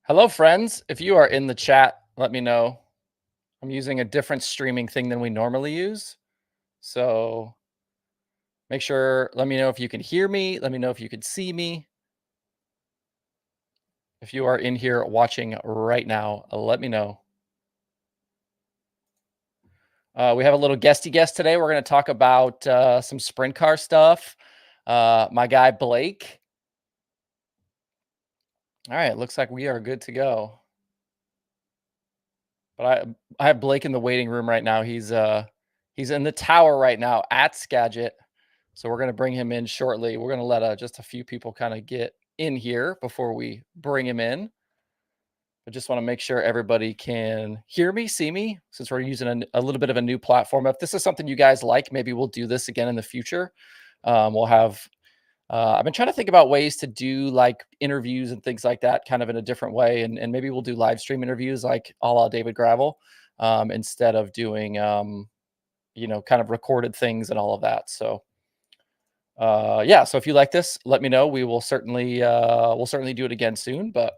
Hello, friends. If you are in the chat, let me know. I'm using a different streaming thing than we normally use. So let me know if you can hear me. Let me know if you can see me. If you are in here watching right now, let me know. We have a little guest today. We're going to talk about some sprint car stuff. My guy, Blake. All right, looks like we are good to go. But I have Blake in the waiting room right now. He's in the tower right now at Skagit. So we're going to bring him in shortly. We're going to let just a few people kind of get in here before we bring him in. I just want to make sure everybody can hear me, see me, since we're using a little bit of a new platform. If this is something you guys like, maybe we'll do this again in the future. We'll have I've been trying to think about ways to do like interviews and things like that kind of in a different way. And maybe we'll do live stream interviews like a la David Gravel instead of doing, kind of recorded things and all of that. So, yeah. So if you like this, let me know. We'll certainly do it again soon. But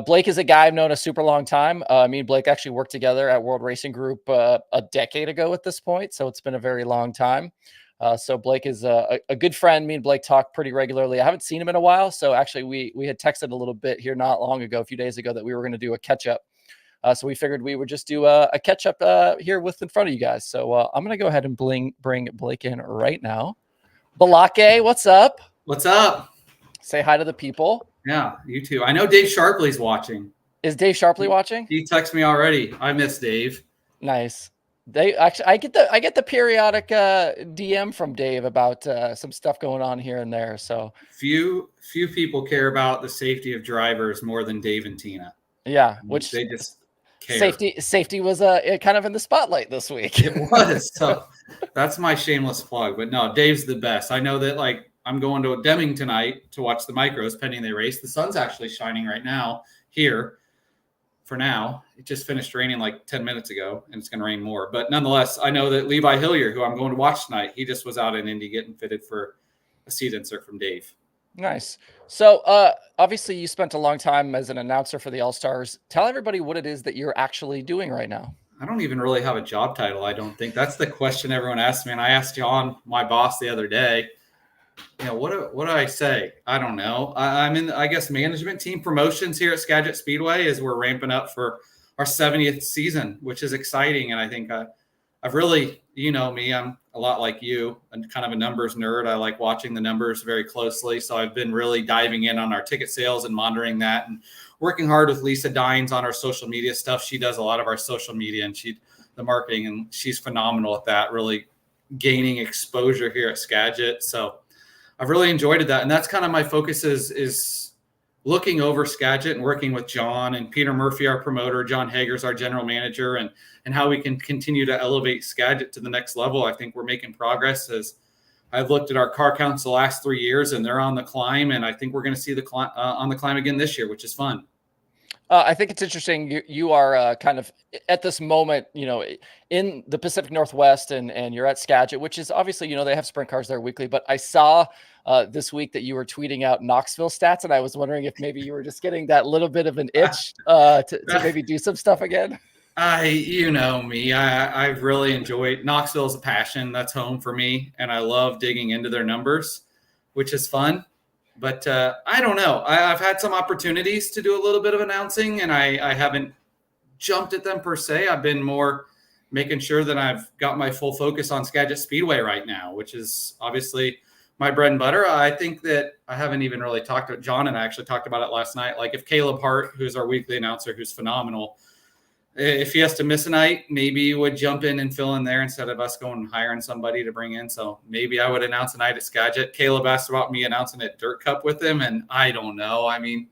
Blake is a guy I've known a super long time. Me and Blake actually worked together at World Racing Group a decade ago at this point. So it's been a very long time. So Blake is a good friend. Me and Blake talk pretty regularly. I haven't seen him in a while. So actually we had texted a little bit here not long ago, a few days ago, that we were going to do a catch up. So we figured we would just do a catch up here in front of you guys. So I'm going to go ahead and bring Blake in right now. Balake, what's up? What's up? Say hi to the people. Yeah, you too. I know Dave Sharpley's watching. Is Dave Sharpley watching? He texted me already. I miss Dave. Nice. I get the periodic DM from Dave about some stuff going on here and there. So few people care about the safety of drivers more than Dave and Tina. Yeah, which they just care. Safety was kind of in the spotlight this week. It was. So that's my shameless plug. But no, Dave's the best. I know that I'm going to Deming tonight to watch the micros pending they race. The sun's actually shining right now here. For now, it just finished raining like 10 minutes ago, and it's going to rain more. But nonetheless, I know that Levi Hillier, who I'm going to watch tonight, he just was out in Indy getting fitted for a seat insert from Dave. Nice. So obviously you spent a long time as an announcer for the Allstars. Tell everybody what it is that you're actually doing right now. I don't even really have a job title, I don't think. That's the question everyone asks me. And I asked John, my boss, the other day, what do I say? I don't know. I'm in, I guess, management team promotions here at Skagit Speedway as we're ramping up for our 70th season, which is exciting. And I think I've really, me, I'm a lot like you, and kind of a numbers nerd. I like watching the numbers very closely. So I've been really diving in on our ticket sales and monitoring that, and working hard with Lisa Dines on our social media stuff. She does a lot of our social media and the marketing, and she's phenomenal at that, really gaining exposure here at Skagit. So I've really enjoyed that. And that's kind of my focus is looking over Skagit and working with John and Peter Murphy, our promoter, John Hager's our general manager, and how we can continue to elevate Skagit to the next level. I think we're making progress. As I've looked at our car counts the last 3 years, and they're on the climb. And I think we're going to see on the climb again this year, which is fun. I think it's interesting. You are kind of at this moment, in the Pacific Northwest, and you're at Skagit, which is obviously, they have sprint cars there weekly. But I saw this week that you were tweeting out Knoxville stats, and I was wondering if maybe you were just getting that little bit of an itch to maybe do some stuff again. Me, I've really enjoyed Knoxville's a passion. That's home for me, and I love digging into their numbers, which is fun. But I don't know. I've had some opportunities to do a little bit of announcing, and I haven't jumped at them per se. I've been more making sure that I've got my full focus on Skagit Speedway right now, which is obviously my bread and butter. I think that I haven't even really talked to John, and I actually talked about it last night. Like if Caleb Hart, who's our weekly announcer, who's phenomenal, if he has to miss a night, maybe he would jump in and fill in there instead of us going and hiring somebody to bring in. So maybe I would announce a night at Skagit. Caleb asked about me announcing at Dirt Cup with him, and I don't know. I mean,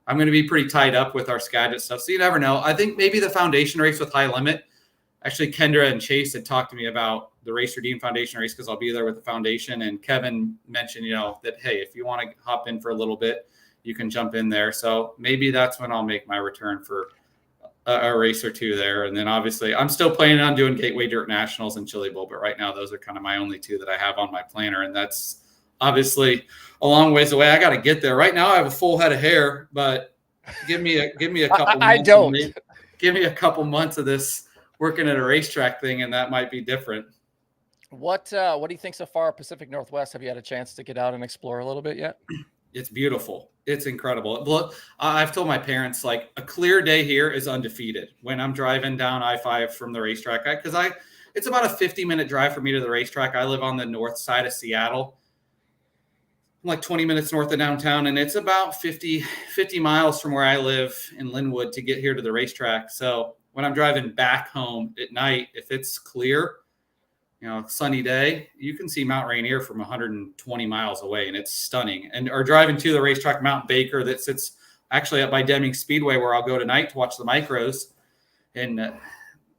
I'm going to be pretty tied up with our Skagit stuff, so you never know. I think maybe the foundation race with High Limit. Actually, Kendra and Chase had talked to me about the Race Redeem Foundation race because I'll be there with the foundation. And Kevin mentioned, that, hey, if you want to hop in for a little bit, you can jump in there. So maybe that's when I'll make my return for a race or two there. And then obviously I'm still planning on doing Gateway Dirt Nationals and Chili Bowl, but right now those are kind of my only two that I have on my planner. And that's obviously a long ways away. I got to get there. Right now I have a full head of hair, but give me a couple I months. don't. Give me a couple months of this working at a racetrack thing, and that might be different. What do you think so far, Pacific Northwest? Have you had a chance to get out and explore a little bit yet? It's beautiful. It's incredible. Look, I've told my parents, like, a clear day here is undefeated when I'm driving down I-5 from the racetrack. It's about a 50-minute drive for me to the racetrack. I live on the north side of Seattle. I'm like 20 minutes north of downtown, and it's about 50 miles from where I live in Linwood to get here to the racetrack. So when I'm driving back home at night, if it's clear, sunny day, you can see Mount Rainier from 120 miles away, and it's stunning. And or driving to the racetrack, Mount Baker, that sits actually up by Deming Speedway, where I'll go tonight to watch the micros, and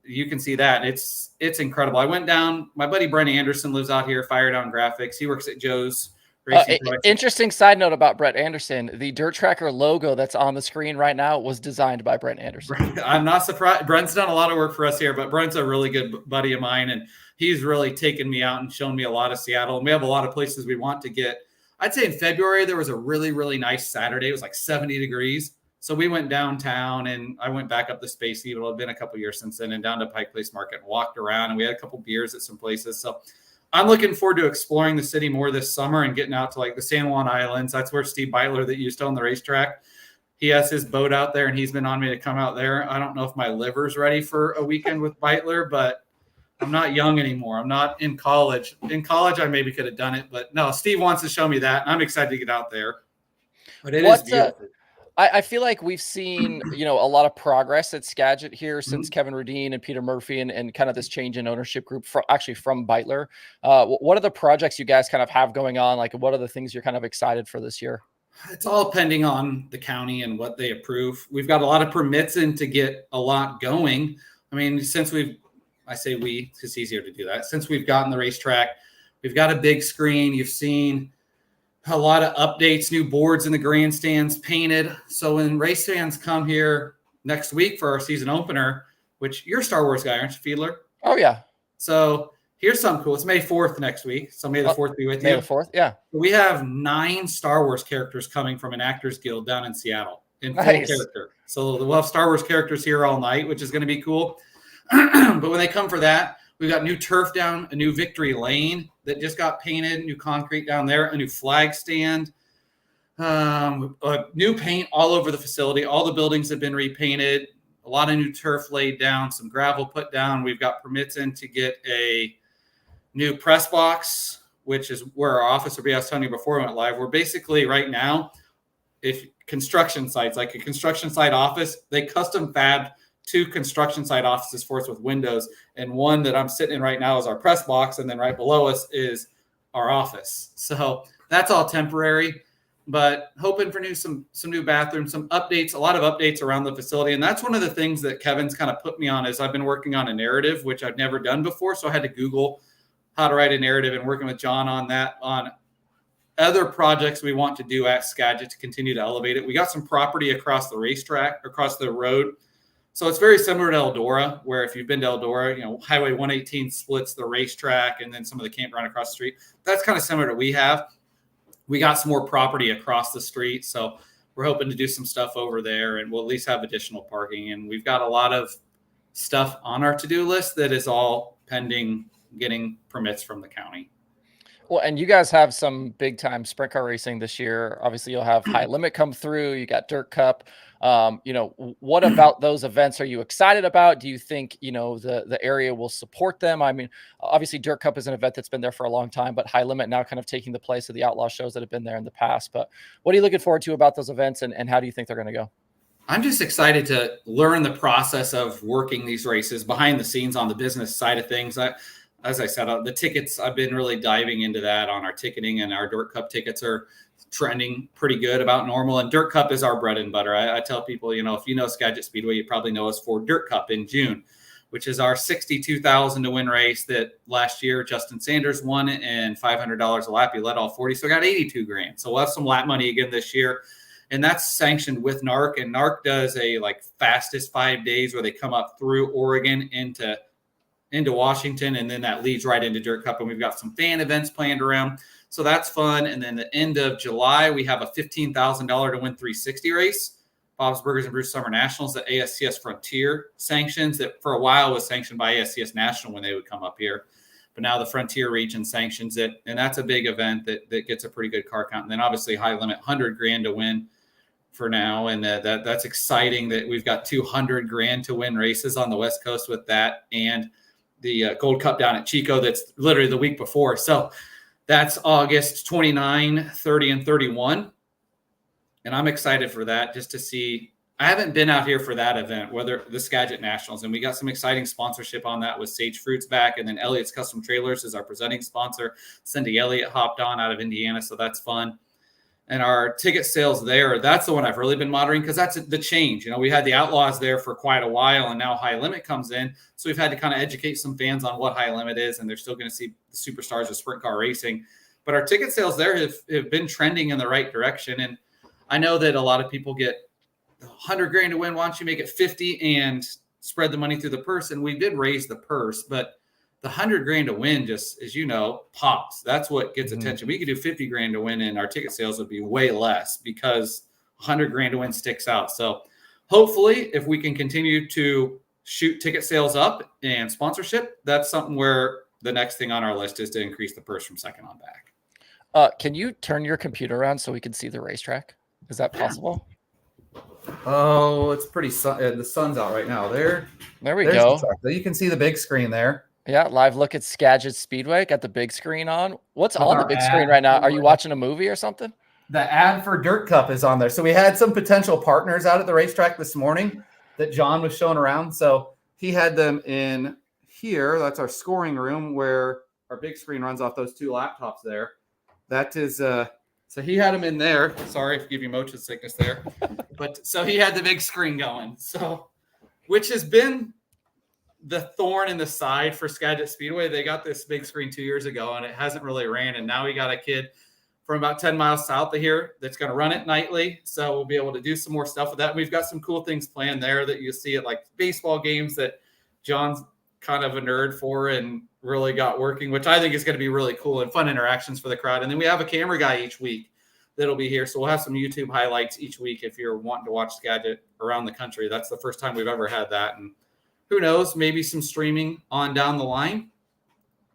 you can see that. It's incredible. I went down. My buddy Brent Anderson lives out here, Fire Down Graphics. He works at Joe's Racing. Interesting side note about Brett Anderson: the Dirt Tracker logo that's on the screen right now was designed by Brent Anderson. I'm not surprised. Brent's done a lot of work for us here, but Brent's a really good buddy of mine, and he's really taken me out and shown me a lot of Seattle. And we have a lot of places we want to get. I'd say in February, there was a really, really nice Saturday. It was like 70 degrees. So we went downtown, and I went back up the Space Needle. It's been a couple years since then, and down to Pike Place Market and walked around, and we had a couple beers at some places. So I'm looking forward to exploring the city more this summer and getting out to like the San Juan Islands. That's where Steve Beitler, that used to own the racetrack, he has his boat out there, and he's been on me to come out there. I don't know if my liver's ready for a weekend with Beitler, but I'm not young anymore. I'm not in college. In college, I maybe could have done it, but no, Steve wants to show me that, and I'm excited to get out there. But it is beautiful. I feel like we've seen, a lot of progress at Skagit here since Kevin Radine and Peter Murphy and kind of this change in ownership group from Beitler. What are the projects you guys kind of have going on? Like, what are the things you're kind of excited for this year? It's all pending on the county and what they approve. We've got a lot of permits in to get a lot going. I mean, I say we, it's easier to do that. Since we've gotten the racetrack, we've got a big screen. You've seen a lot of updates, new boards in the grandstands painted. So when race fans come here next week for our season opener, which you're a Star Wars guy, aren't you, Fiedler? Oh, yeah. So here's something cool. It's May 4th next week. So May the 4th be with you. May the 4th, yeah. We have 9 Star Wars characters coming from an Actors Guild down in Seattle in full character. So we'll have Star Wars characters here all night, which is going to be cool. But when they come for that, we've got new turf down, a new Victory Lane that just got painted, new concrete down there, a new flag stand, new paint all over the facility. All the buildings have been repainted, a lot of new turf laid down, some gravel put down. We've got permits in to get a new press box, which is where our office will be. I was telling you before we went live. We're basically right now, if construction sites, like a construction site office, they custom fabbed 2 construction site offices for us with windows, and one that I'm sitting in right now is our press box, and then right below us is our office. So that's all temporary, but hoping for some new bathrooms, some updates, a lot of updates around the facility. And that's one of the things that Kevin's kind of put me on, is I've been working on a narrative, which I've never done before. So I had to Google how to write a narrative, and working with John on that, on other projects we want to do at Skagit to continue to elevate it. We got some property across the racetrack, across the road. So it's very similar to Eldora, where if you've been to Eldora, Highway 118 splits the racetrack and then some of the campground across the street. That's kind of similar to what we have. We got some more property across the street, so we're hoping to do some stuff over there, and we'll at least have additional parking. And we've got a lot of stuff on our to-do list that is all pending getting permits from the county. Well, and you guys have some big time sprint car racing this year. Obviously, you'll have High Limit come through. You got Dirt Cup. What about those events are you excited about? Do you think, the area will support them? I mean, obviously Dirt Cup is an event that's been there for a long time, but High Limit now kind of taking the place of the Outlaw shows that have been there in the past. But what are you looking forward to about those events, and how do you think they're going to go? I'm just excited to learn the process of working these races behind the scenes on the business side of things. As I said, the tickets, I've been really diving into that on our ticketing, and our Dirt Cup tickets are trending pretty good, about normal. And Dirt Cup is our bread and butter. I tell people, if you know Skagit Speedway, you probably know us for Dirt Cup in June, which is our $62,000 to win race that last year Justin Sanders won, and $500 a lap. He led all 40, so got $82,000. So we'll have some lap money again this year. And that's sanctioned with NARC, and NARC does a fastest 5 days where they come up through Oregon into Washington, and then that leads right into Dirt Cup. And we've got some fan events planned around, so that's fun. And then the end of July, we have a $15,000 to win 360 race Bob's Burgers and Brews Summer Nationals that ASCS Frontier sanctions, that for a while was sanctioned by ASCS National when they would come up here. But now the Frontier region sanctions it, and that's a big event that gets a pretty good car count. And then obviously high limit, $100,000 to win for now, and that's exciting that we've got $200,000 to win races on the West Coast with that, and the Gold Cup down at Chico that's literally the week before. So that's August 29, 30, and 31, and I'm excited for that just to see. I haven't been out here for that event, whether the Skagit Nationals, and we got some exciting sponsorship on that with Sage Fruits back, and then Elliott's Custom Trailers is our presenting sponsor. Cindy Elliott hopped on out of Indiana, so that's fun. And our ticket sales there, that's the one I've really been monitoring because that's the change. We had the Outlaws there for quite a while, and now High Limit comes in. So we've had to kind of educate some fans on what High Limit is, and they're still going to see the superstars of sprint car racing. But our ticket sales there have been trending in the right direction. And I know that a lot of people get $100,000 to win. Why don't you make it 50 and spread the money through the purse? And we did raise the purse, but the $100,000 to win, just as you know, pops. That's what gets attention. We could do $50,000 to win, and our ticket sales would be way less because $100,000 to win sticks out. So hopefully, if we can continue to shoot ticket sales up and sponsorship, that's something where the next thing on our list is to increase the purse from second on back. Can you turn your computer around so we can see the racetrack? Is that possible? Oh, it's pretty the sun's out right now. There we go. You can see the big screen there. Yeah, live look at Skagit Speedway. Got the big screen on. What's on the big screen right now? Are you watching a movie or something? The ad for Dirt Cup is on there. So we had some potential partners out at the racetrack this morning that John was showing around. So he had them in here. That's our scoring room where our big screen runs off those two laptops there. That is so he had them in there. Sorry if I give you motion sickness there. But so he had the big screen going. So which has been the thorn in the side for Skagit Speedway. They got this big screen 2 years ago, and it hasn't really ran. And now we got a kid from about 10 miles south of here that's going to run it nightly. So we'll be able to do some more stuff with that. We've got some cool things planned there that you see at like baseball games that John's kind of a nerd for and really got working, which I think is going to be really cool and fun interactions for the crowd. And then we have a camera guy each week that'll be here. So we'll have some YouTube highlights each week if you're wanting to watch Skagit around the country. That's the first time we've ever had that. And who knows, maybe some streaming on down the line,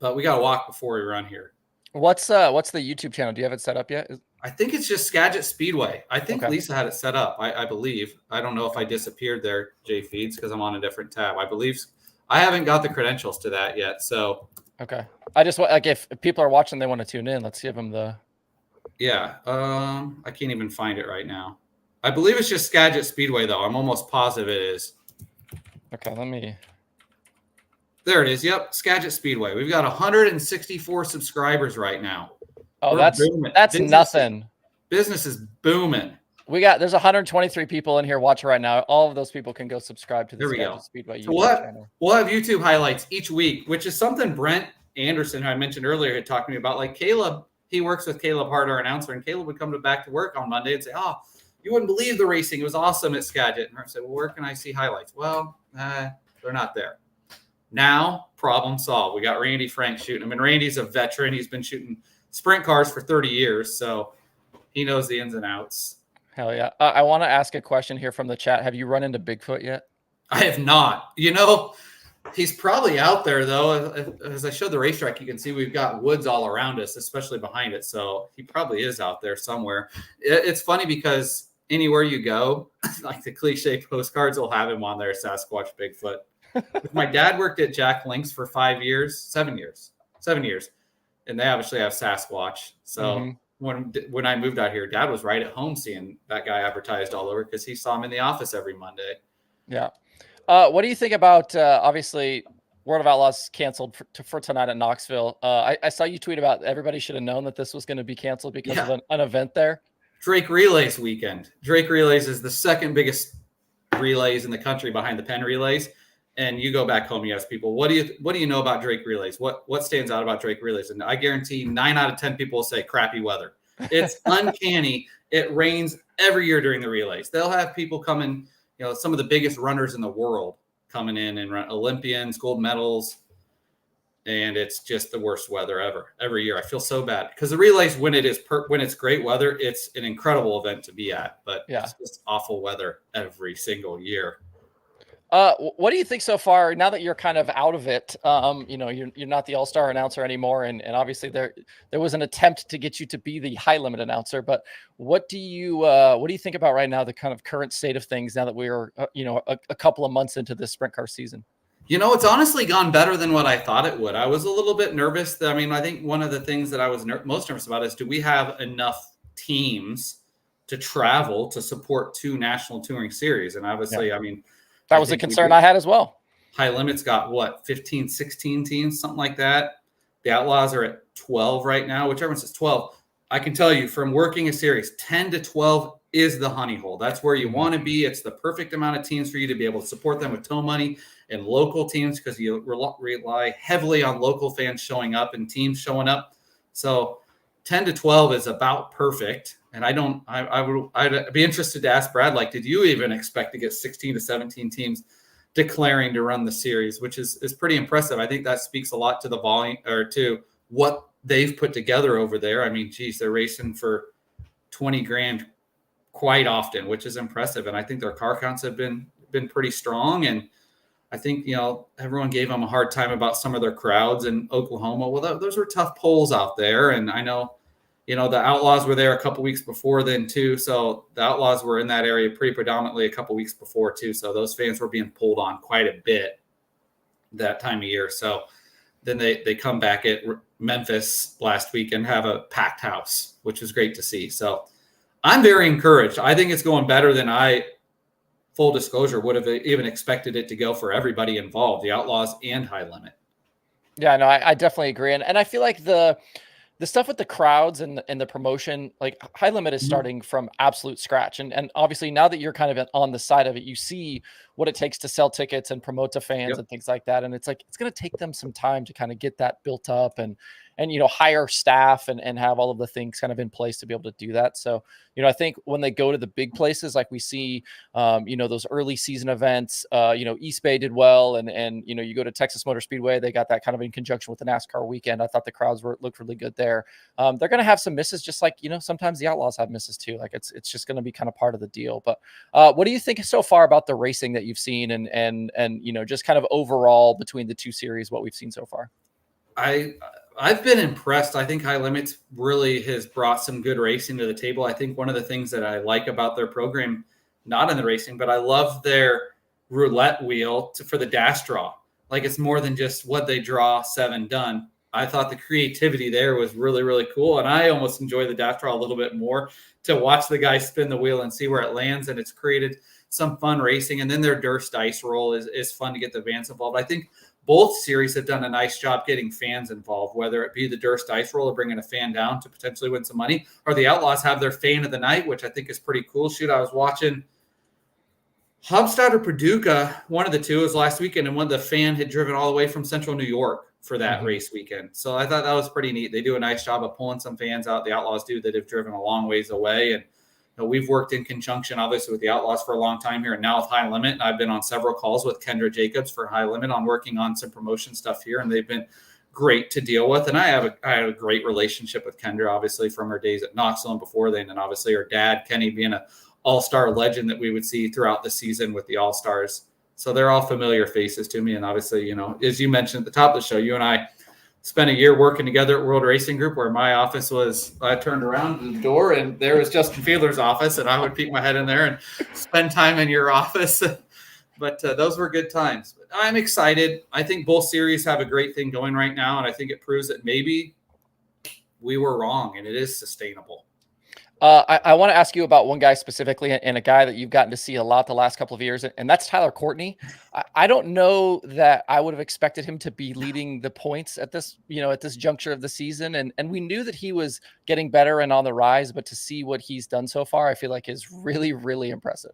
but we got to walk before we run here. What's the YouTube channel? Do you have it set up yet? I think it's just Skagit Speedway. I think okay. Lisa had it set up. I believe. I don't know if I disappeared there, J Feeds, because I'm on a different tab. I believe I haven't got the credentials to that yet. So okay, I just like if people are watching, they want to tune in. Let's give them the. Yeah, I can't even find it right now. I believe it's just Skagit Speedway though. I'm almost positive it is. Okay, let me. There it is. Yep, Skagit Speedway. We've got 164 subscribers right now. Oh, that's nothing. Business is booming. There's 123 people in here watching right now. All of those people can go subscribe to the Skagit Speedway YouTube channel. We'll have YouTube highlights each week, which is something Brent Anderson, who I mentioned earlier, had talked to me about. Like Caleb, he works with Caleb Hart, our announcer, and Caleb would come back to work on Monday and say, "Oh, you wouldn't believe the racing. It was awesome at Skagit." And I said, "Well, where can I see highlights?" Well, they're not there. Now, problem solved. We got Randy Frank shooting them. And Randy's a veteran. He's been shooting sprint cars for 30 years, so he knows the ins and outs. Hell yeah. I want to ask a question here from the chat. Have you run into Bigfoot yet? I have not. He's probably out there, though. As I showed the racetrack, you can see we've got woods all around us, especially behind it. So he probably is out there somewhere. It's funny because anywhere you go, like the cliche postcards will have him on there, Sasquatch, Bigfoot. My dad worked at Jack Link's for 7 years, and they obviously have Sasquatch. So when I moved out here, Dad was right at home seeing that guy advertised all over because he saw him in the office every Monday. Yeah. What do you think about, obviously, World of Outlaws canceled for tonight at Knoxville? I saw you tweet about everybody should have known that this was going to be canceled because of an event there. Drake Relays weekend. Drake Relays is the second biggest relays in the country behind the Penn Relays. And you go back home, you ask people, what do you know about Drake Relays? What stands out about Drake Relays? And I guarantee 9 out of 10 people will say crappy weather. It's uncanny. It rains every year during the relays. They'll have people coming, some of the biggest runners in the world coming in and run Olympians, gold medals. and it's just the worst weather ever every year. I feel so bad because the relays, when it's great weather, it's an incredible event to be at, but it's just awful weather every single year. What do you think so far now that you're kind of out of it? You're not the all-star announcer anymore, and obviously there was an attempt to get you to be the high limit announcer. But what do you think about right now, the kind of current state of things now that we're a couple of months into this sprint car season? It's honestly gone better than what I thought it would. I was a little bit nervous. I mean, I think one of the things that I was most nervous about is, do we have enough teams to travel to support 2 national touring series? And obviously, I mean, that was a concern I had as well. High Limit's got what, 15, 16 teams, something like that. The Outlaws are at 12 right now, which everyone says 12. I can tell you from working a series, 10 to 12 is the honey hole. That's where you want to be. It's the perfect amount of teams for you to be able to support them with tow money and local teams, because you rely heavily on local fans showing up and teams showing up. So 10 to 12 is about perfect. And I'd be interested to ask Brad, like, did you even expect to get 16 to 17 teams declaring to run the series, which is pretty impressive. I think that speaks a lot to the volume, or to what they've put together over there. I mean, geez, they're racing for 20 grand quite often, which is impressive. And I think their car counts have been pretty strong. And I think, everyone gave them a hard time about some of their crowds in Oklahoma. Well, those were tough polls out there. And I know, the Outlaws were there a couple weeks before then too. So the Outlaws were in that area pretty predominantly a couple weeks before too. So those fans were being pulled on quite a bit that time of year. So then they come back at Memphis last week and have a packed house, which is great to see. So I'm very encouraged. I think it's going better than full disclosure, would have even expected it to go for everybody involved, the Outlaws and High Limit. Yeah, no, I definitely agree. And I feel like the stuff with the crowds and the promotion, like High Limit is starting from absolute scratch. And obviously now that you're kind of on the side of it, you see what it takes to sell tickets and promote to fans and things like that. And it's like, it's going to take them some time to kind of get that built up and hire staff and have all of the things kind of in place to be able to do that. So, I think when they go to the big places, like we see, those early season events, East Bay did well. And you go to Texas Motor Speedway, they got that kind of in conjunction with the NASCAR weekend. I thought the crowds looked really good there. They're going to have some misses, just like, sometimes the Outlaws have misses too. Like it's just going to be kind of part of the deal. But what do you think so far about the racing that you've seen and just kind of overall between the two series, what we've seen so far? I've been impressed. I think High Limits really has brought some good racing to the table. I think one of the things that I like about their program, not in the racing, but I love their roulette wheel for the dash draw. Like, it's more than just what they draw, 7 done. I thought the creativity there was really, really cool. And I almost enjoy the dash draw a little bit more, to watch the guy spin the wheel and see where it lands. And it's created some fun racing. And then their Durst dice roll is fun to get the fans involved. I think both series have done a nice job getting fans involved, whether it be the Durst dice roll or bringing a fan down to potentially win some money, or the Outlaws have their fan of the night, which I think is pretty cool. Shoot, I was watching Hubstadt or Paducah, one of the two, was last weekend, and the fan had driven all the way from central New York for that race weekend. So I thought that was pretty neat. They do a nice job of pulling some fans out. The Outlaws do, that have driven a long ways away. And we've worked in conjunction, obviously, with the Outlaws for a long time here, and now with High Limit. And I've been on several calls with Kendra Jacobs for High Limit on working on some promotion stuff here, and they've been great to deal with. And I have a great relationship with Kendra, obviously, from her days at Knoxville and before then, and obviously her dad, Kenny, being an all-star legend that we would see throughout the season with the All-Stars. So they're all familiar faces to me. And obviously, as you mentioned at the top of the show, you and I spent a year working together at World Racing Group, where my office was, I turned around to the door and there was Justin Fiedler's office, and I would peek my head in there and spend time in your office. But those were good times. But I'm excited. I think both series have a great thing going right now, and I think it proves that maybe we were wrong and it is sustainable. I want to ask you about one guy specifically, and a guy that you've gotten to see a lot the last couple of years, and that's Tyler Courtney. I don't know that I would have expected him to be leading the points at this juncture of the season. And we knew that he was getting better and on the rise, but to see what he's done so far, I feel like is really, really impressive.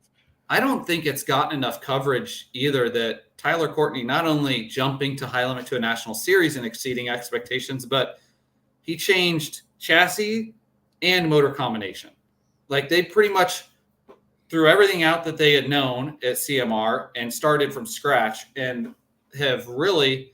I don't think it's gotten enough coverage either, that Tyler Courtney not only jumping to High Limit to a national series and exceeding expectations, but he changed chassis and motor combination. Like, they pretty much threw everything out that they had known at CMR and started from scratch, and have really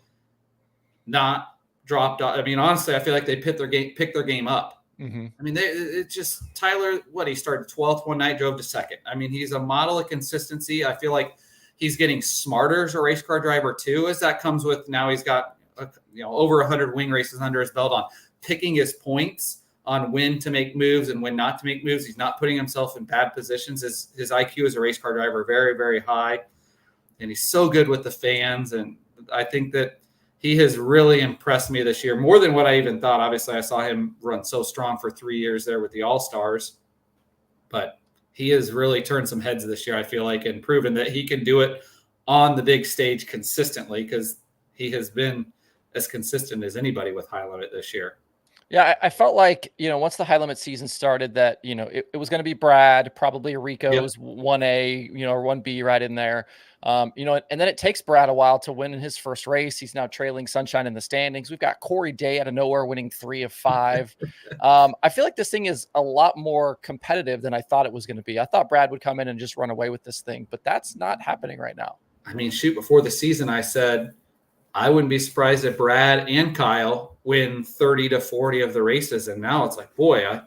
not dropped off. I mean, honestly, I feel like they picked their game up. Mm-hmm. I mean, it's just Tyler. He started 12th one night, drove to second. I mean, he's a model of consistency. I feel like he's getting smarter as a race car driver too, as that comes with now he's got over 100 wing races under his belt on picking his points on when to make moves and when not to make moves. He's not putting himself in bad positions. His IQ as a race car driver very, very high, and he's so good with the fans. And I think that he has really impressed me this year more than what I even thought. Obviously, I saw him run so strong for 3 years there with the Allstars, but he has really turned some heads this year, I feel like, and proven that he can do it on the big stage consistently, because he has been as consistent as anybody with high limit this year. Yeah, I felt like, once the high limit season started that, it was going to be Brad, probably Rico's 1A, or 1B right in there. And then it takes Brad a while to win in his first race. He's now trailing Sunshine in the standings. We've got Corey Day out of nowhere winning 3 of 5. I feel like this thing is a lot more competitive than I thought it was going to be. I thought Brad would come in and just run away with this thing, but that's not happening right now. I mean, before the season, I said I wouldn't be surprised if Brad and Kyle win 30 to 40 of the races. And now it's like, boy,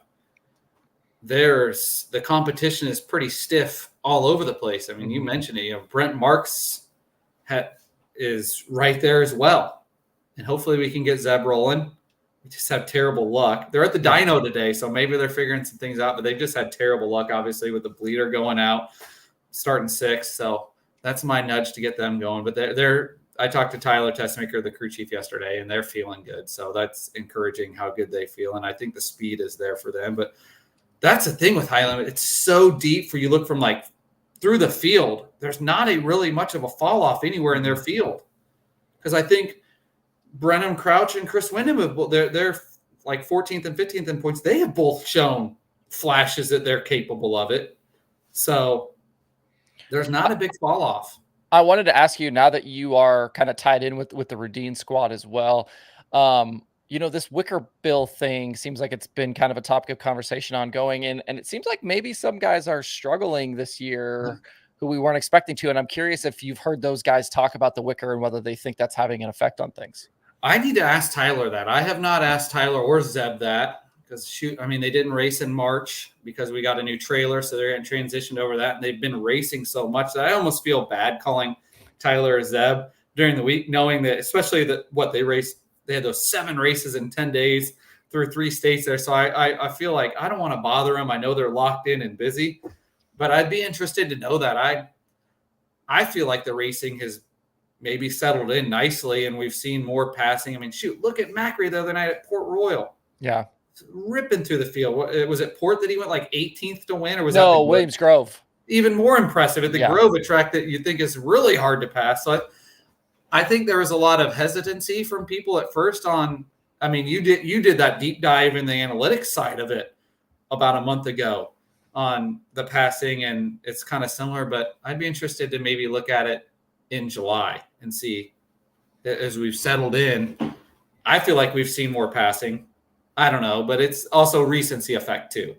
the competition is pretty stiff all over the place. I mean, you mentioned it, Brent Marks is right there as well. And hopefully we can get Zeb rolling. We just have terrible luck. They're at the dyno today, so maybe they're figuring some things out, but they've just had terrible luck, obviously, with the bleeder going out, starting 6th. So that's my nudge to get them going. But I talked to Tyler Tessmaker, the crew chief, yesterday, and they're feeling good. So that's encouraging how good they feel. And I think the speed is there for them. But that's the thing with high limit. It's so deep for you look from through the field. There's not really much of a fall off anywhere in their field. Because I think Brenham Crouch and Chris Wyndham, they're like 14th and 15th in points. They have both shown flashes that they're capable of it. So there's not a big fall off. I wanted to ask you, now that you are kind of tied in with the Rudine squad as well, this Wicker Bill thing seems like it's been kind of a topic of conversation ongoing. And it seems like maybe some guys are struggling this year who we weren't expecting to. And I'm curious if you've heard those guys talk about the Wicker and whether they think that's having an effect on things. I need to ask Tyler that. I have not asked Tyler or Zeb that, because they didn't race in March because we got a new trailer, so they're getting transitioned over that, and they've been racing so much that I almost feel bad calling Tyler or Zeb during the week, knowing that, especially that what they raced, they had those 7 races in 10 days through 3 states there. So I feel like I don't want to bother them. I know they're locked in and busy, but I'd be interested to know that. I feel like the racing has maybe settled in nicely, and we've seen more passing. I mean, look at Macri the other night at Port Royal. Yeah. Ripping through the field. Was it Port that he went like 18th to win, or was that Williams Grove? Even more impressive at the Grove, a track that you think is really hard to pass. So I think there was a lot of hesitancy from people at first on. I mean, you did that deep dive in the analytics side of it about a month ago on the passing, and it's kind of similar. But I'd be interested to maybe look at it in July and see, as we've settled in. I feel like we've seen more passing. I don't know, but it's also recency effect too.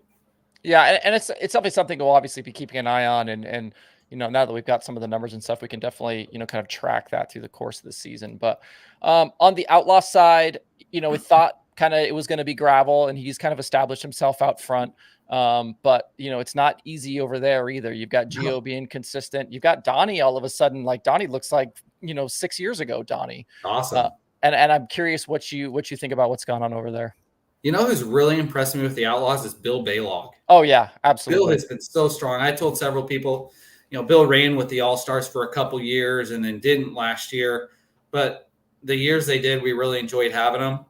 Yeah, and it's definitely something we'll obviously be keeping an eye on, and now that we've got some of the numbers and stuff, we can definitely kind of track that through the course of the season. But on the Outlaw side, we thought kind of it was going to be gravel, and he's kind of established himself out front. But it's not easy over there either. You've got Gio being consistent. You've got Donnie all of a sudden. Like Donnie looks like 6 years ago. Donnie, awesome. And I'm curious what you think about what's gone on over there. Who's really impressed me with the Outlaws is Bill Baylog. Oh, yeah, absolutely. Bill has been so strong. I told several people, Bill ran with the All-Stars for a couple years and then didn't last year. But the years they did, we really enjoyed having him.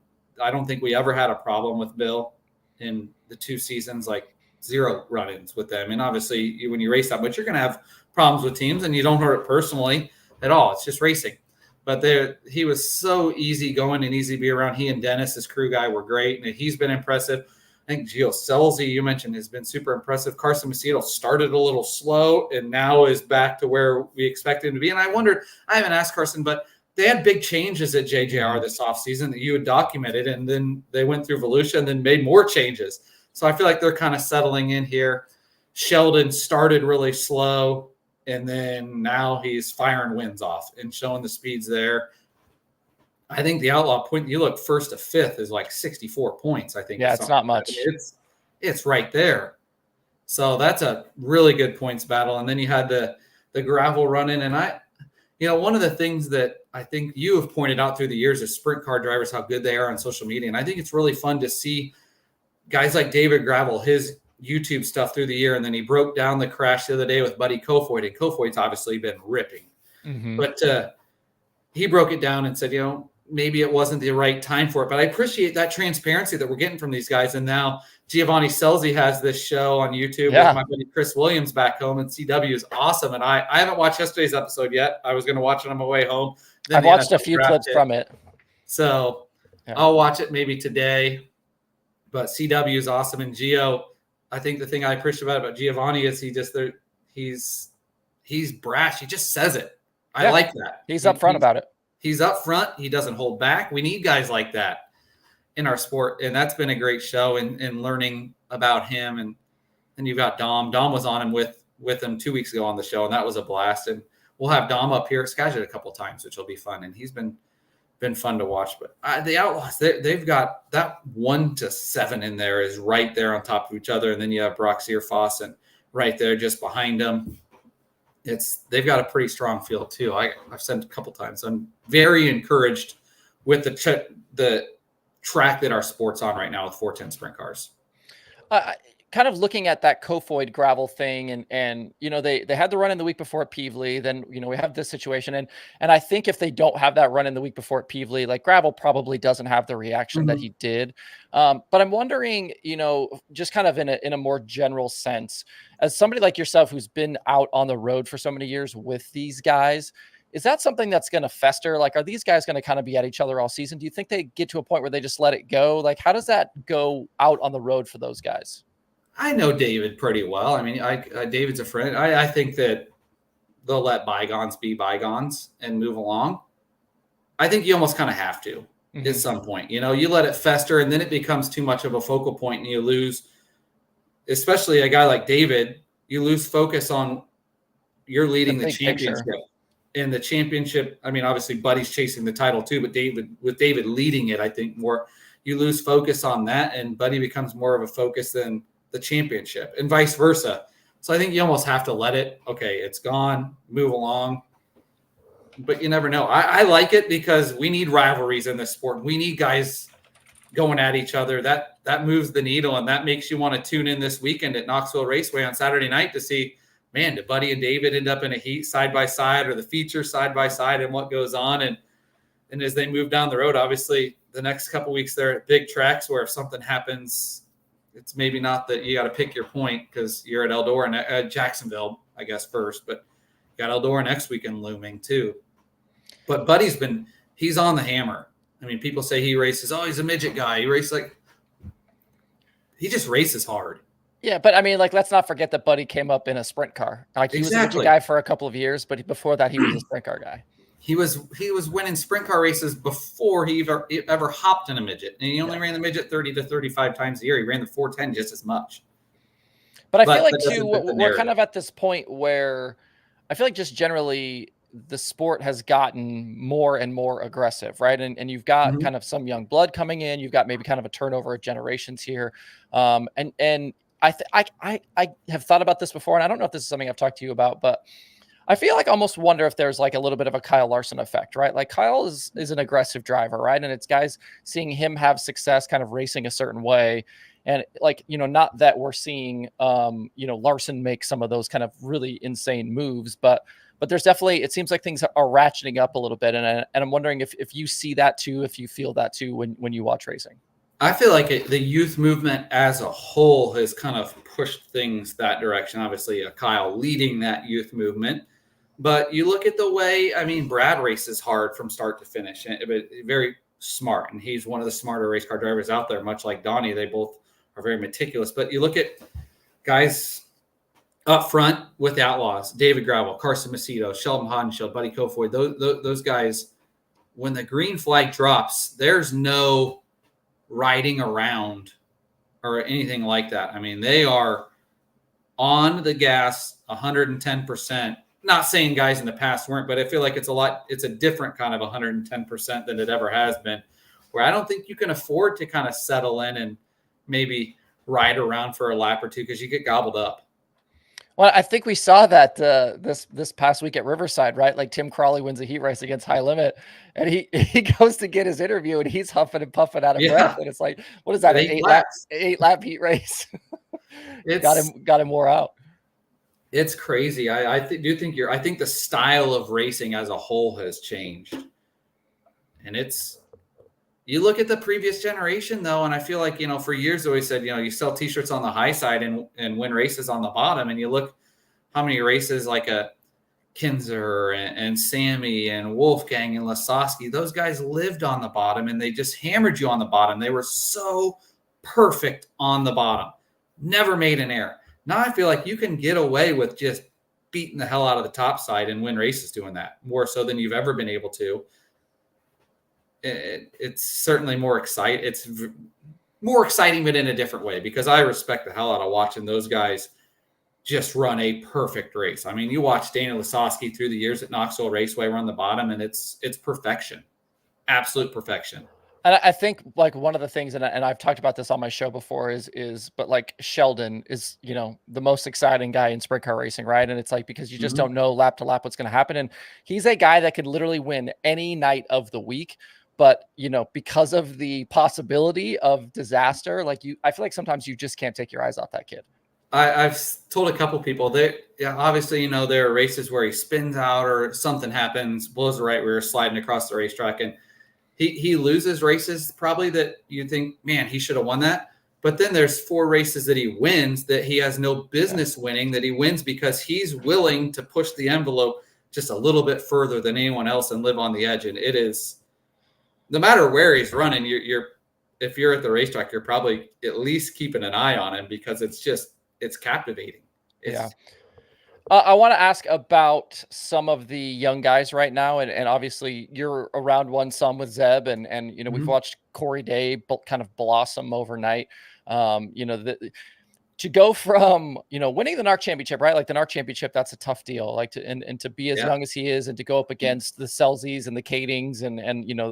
I don't think we ever had a problem with Bill in the 2 seasons, like 0 run-ins with them. And obviously, when you race that much, you're going to have problems with teams, and you don't hurt it personally at all. It's just racing. But he was so easy going and easy to be around. He and Dennis, his crew guy, were great, and he's been impressive. I think Gio Selzy, you mentioned, has been super impressive. Carson Macedo started a little slow and now is back to where we expected him to be. And I wondered, I haven't asked Carson, but they had big changes at JJR this offseason that you had documented, and then they went through Volusia and then made more changes. So I feel like they're kind of settling in here. Sheldon started really slow, and then now he's firing wins off and showing the speeds there. I think the Outlaw point, you look first to fifth is like 64 points, I think. Yeah, it's not much. It's right there. So that's a really good points battle. And then you had the gravel running. And one of the things that I think you have pointed out through the years is sprint car drivers, how good they are on social media. And I think it's really fun to see guys like David Gravel, his YouTube stuff through the year. And then he broke down the crash the other day with Buddy Kofoid. And Kofoid's obviously been ripping. Mm-hmm. But he broke it down and said, maybe it wasn't the right time for it. But I appreciate that transparency that we're getting from these guys. And now Giovanni Scelzi has this show on YouTube with my buddy Chris Williams back home, and CW is awesome. And I haven't watched yesterday's episode yet. I was going to watch it on my way home. I've watched a few clips from it. So I'll watch it maybe today. But CW is awesome. And Gio, I think the thing I appreciate about Giovanni is he's brash. He just says it. I like that. He's upfront about it. He's up front. He doesn't hold back. We need guys like that in our sport. And that's been a great show and learning about him. And then you've got Dom. Dom was on him with him 2 weeks ago on the show, and that was a blast. And we'll have Dom up here at Skagit a couple of times, which will be fun. And he's been fun to watch. But the Outlaws, they've got that 1 to 7 in there is right there on top of each other. And then you have Brock Searfoss right there just behind them. They've got a pretty strong field too. I've said a couple times. I'm very encouraged with the track that our sport's on right now with 410 sprint cars. Kind of looking at that Kofoid gravel thing, and they had the run in the week before at Peevely. Then we have this situation, and I think if they don't have that run in the week before at Peevely, like gravel probably doesn't have the reaction that he did. But I'm wondering, just kind of in a more general sense, as somebody like yourself who's been out on the road for so many years with these guys, is that something that's going to fester? Like, are these guys going to kind of be at each other all season? Do you think they get to a point where they just let it go? Like, how does that go out on the road for those guys? I know David pretty well. I mean, David's a friend. I think that they'll let bygones be bygones and move along. I think you almost kind of have to at some point. You let it fester, and then it becomes too much of a focal point, and you lose, especially a guy like David, you lose focus on you're leading the championship. Picture. In the championship, I mean, obviously Buddy's chasing the title too, but with David leading it, I think more you lose focus on that, and Buddy becomes more of a focus than the championship, and vice versa. So I think you almost have to let it. Okay, it's gone. Move along. But you never know. I like it because we need rivalries in this sport. We need guys going at each other. That moves the needle, and that makes you want to tune in this weekend at Knoxville Raceway on Saturday night to see, man, did Buddy and David end up in a heat side by side, or the feature side by side, and what goes on. And as they move down the road, obviously the next couple of weeks they're at big tracks where if something happens, it's maybe not that you got to pick your point because you're at Eldora and at Jacksonville, I guess, first, but you got Eldora next weekend looming too. But Buddy's he's on the hammer. I mean, people say he races, he's a midget guy. He races he just races hard. Yeah, but I mean, let's not forget that Buddy came up in a sprint car. He was a midget guy for a couple of years, but before that, he was a sprint car guy. He was winning sprint car races before he ever hopped in a midget. And he only ran the midget 30 to 35 times a year. He ran the 410 just as much. But I feel like, too, we're kind of at this point where I feel like just generally the sport has gotten more and more aggressive, right? And you've got kind of some young blood coming in. You've got maybe kind of a turnover of generations here. And I have thought about this before, and I don't know if this is something I've talked to you about, but I feel like I almost wonder if there's a little bit of a Kyle Larson effect, right? Like Kyle is an aggressive driver, right? And it's guys seeing him have success kind of racing a certain way. And not that we're seeing, Larson make some of those kind of really insane moves, but there's definitely, it seems like things are ratcheting up a little bit. And I'm wondering if you see that too, if you feel that too, when you watch racing. I feel like the youth movement as a whole has kind of pushed things that direction. Obviously, Kyle leading that youth movement. But you look at the way, Brad races hard from start to finish, but very smart. And he's one of the smarter race car drivers out there, much like Donnie. They both are very meticulous. But you look at guys up front with the Outlaws, David Gravel, Carson Macedo, Sheldon Hodenshield, Buddy Kofoid, those guys, when the green flag drops, there's no riding around or anything like that. They are on the gas 110%. not saying guys in the past weren't, but I feel like it's a different kind of 110% than it ever has been, where I don't think you can afford to kind of settle in and maybe ride around for a lap or two because you get gobbled up. Well, I think we saw that this past week at Riverside, right? Like Tim Crawley wins a heat race against High Limit, and he goes to get his interview, and he's huffing and puffing out of breath, and it's like, what is that? An eight lap heat race? got him wore out. It's crazy. I think the style of racing as a whole has changed, and you look at the previous generation though, and I feel like, for years they always said, you sell t-shirts on the high side and win races on the bottom. And you look how many races like a Kinzer and Sammy and Wolfgang and Lasowski, those guys lived on the bottom and they just hammered you on the bottom. They were so perfect on the bottom, never made an error. Now I feel like you can get away with just beating the hell out of the top side and win races doing that, more so than you've ever been able to. It's certainly more exciting. It's more exciting, but in a different way, because I respect the hell out of watching those guys just run a perfect race. I mean, you watch Dana Lasowski through the years at Knoxville Raceway run the bottom, and it's perfection, absolute perfection. And I think like one of the things, and I've talked about this on my show before, but like Sheldon is, the most exciting guy in sprint car racing, right? And it's like, because you just don't know lap to lap what's going to happen. And he's a guy that could literally win any night of the week. But, because of the possibility of disaster, I feel like sometimes you just can't take your eyes off that kid. I've told a couple people that, obviously, there are races where he spins out or something happens, blows the right rear, sliding across the racetrack, and he loses races probably that you think, man, he should have won that. But then there's 4 races that he wins that he has no business winning, that he wins because he's willing to push the envelope just a little bit further than anyone else and live on the edge. And it is, no matter where he's running, if you're at the racetrack, you're probably at least keeping an eye on him because it's captivating. I want to ask about some of the young guys right now, and obviously you're around one some with Zeb, and we've watched Corey Day kind of blossom overnight. To go from winning the NARC championship, right? Like the NARC championship, that's a tough deal. Like to be as young as he is, and to go up against the Selzies and the Kadings and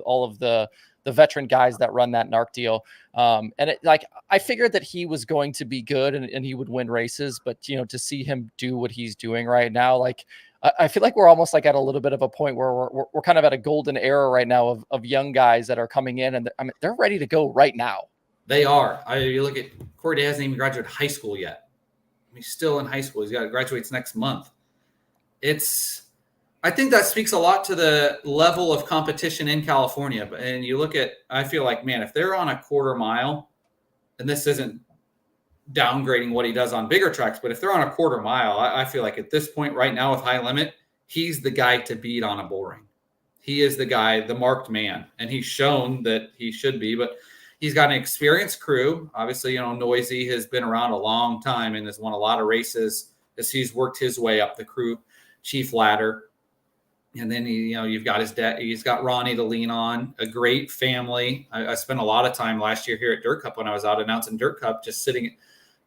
all of the veteran guys that run that NARC deal. I figured that he was going to be good and he would win races, but to see him do what he's doing right now, I feel like we're almost like at a little bit of a point where we're kind of at a golden era right now of young guys that are coming in, and they're ready to go right now. They are. You look at Corey Day, hasn't even graduated high school yet. He's still in high school. He's got to graduate next month. I think that speaks a lot to the level of competition in California. And you look at, I feel like, man, if they're on a quarter mile, and this isn't downgrading what he does on bigger tracks, but if they're on a quarter mile, I feel like at this point right now with High Limit, he's the guy to beat on a bull ring. He is the guy, the marked man, and he's shown that he should be, but he's got an experienced crew. Obviously, Noisy has been around a long time and has won a lot of races as he's worked his way up the crew chief ladder. And then you've got his dad. He's got Ronnie to lean on. A great family. I spent a lot of time last year here at Dirt Cup when I was out announcing Dirt Cup, just sitting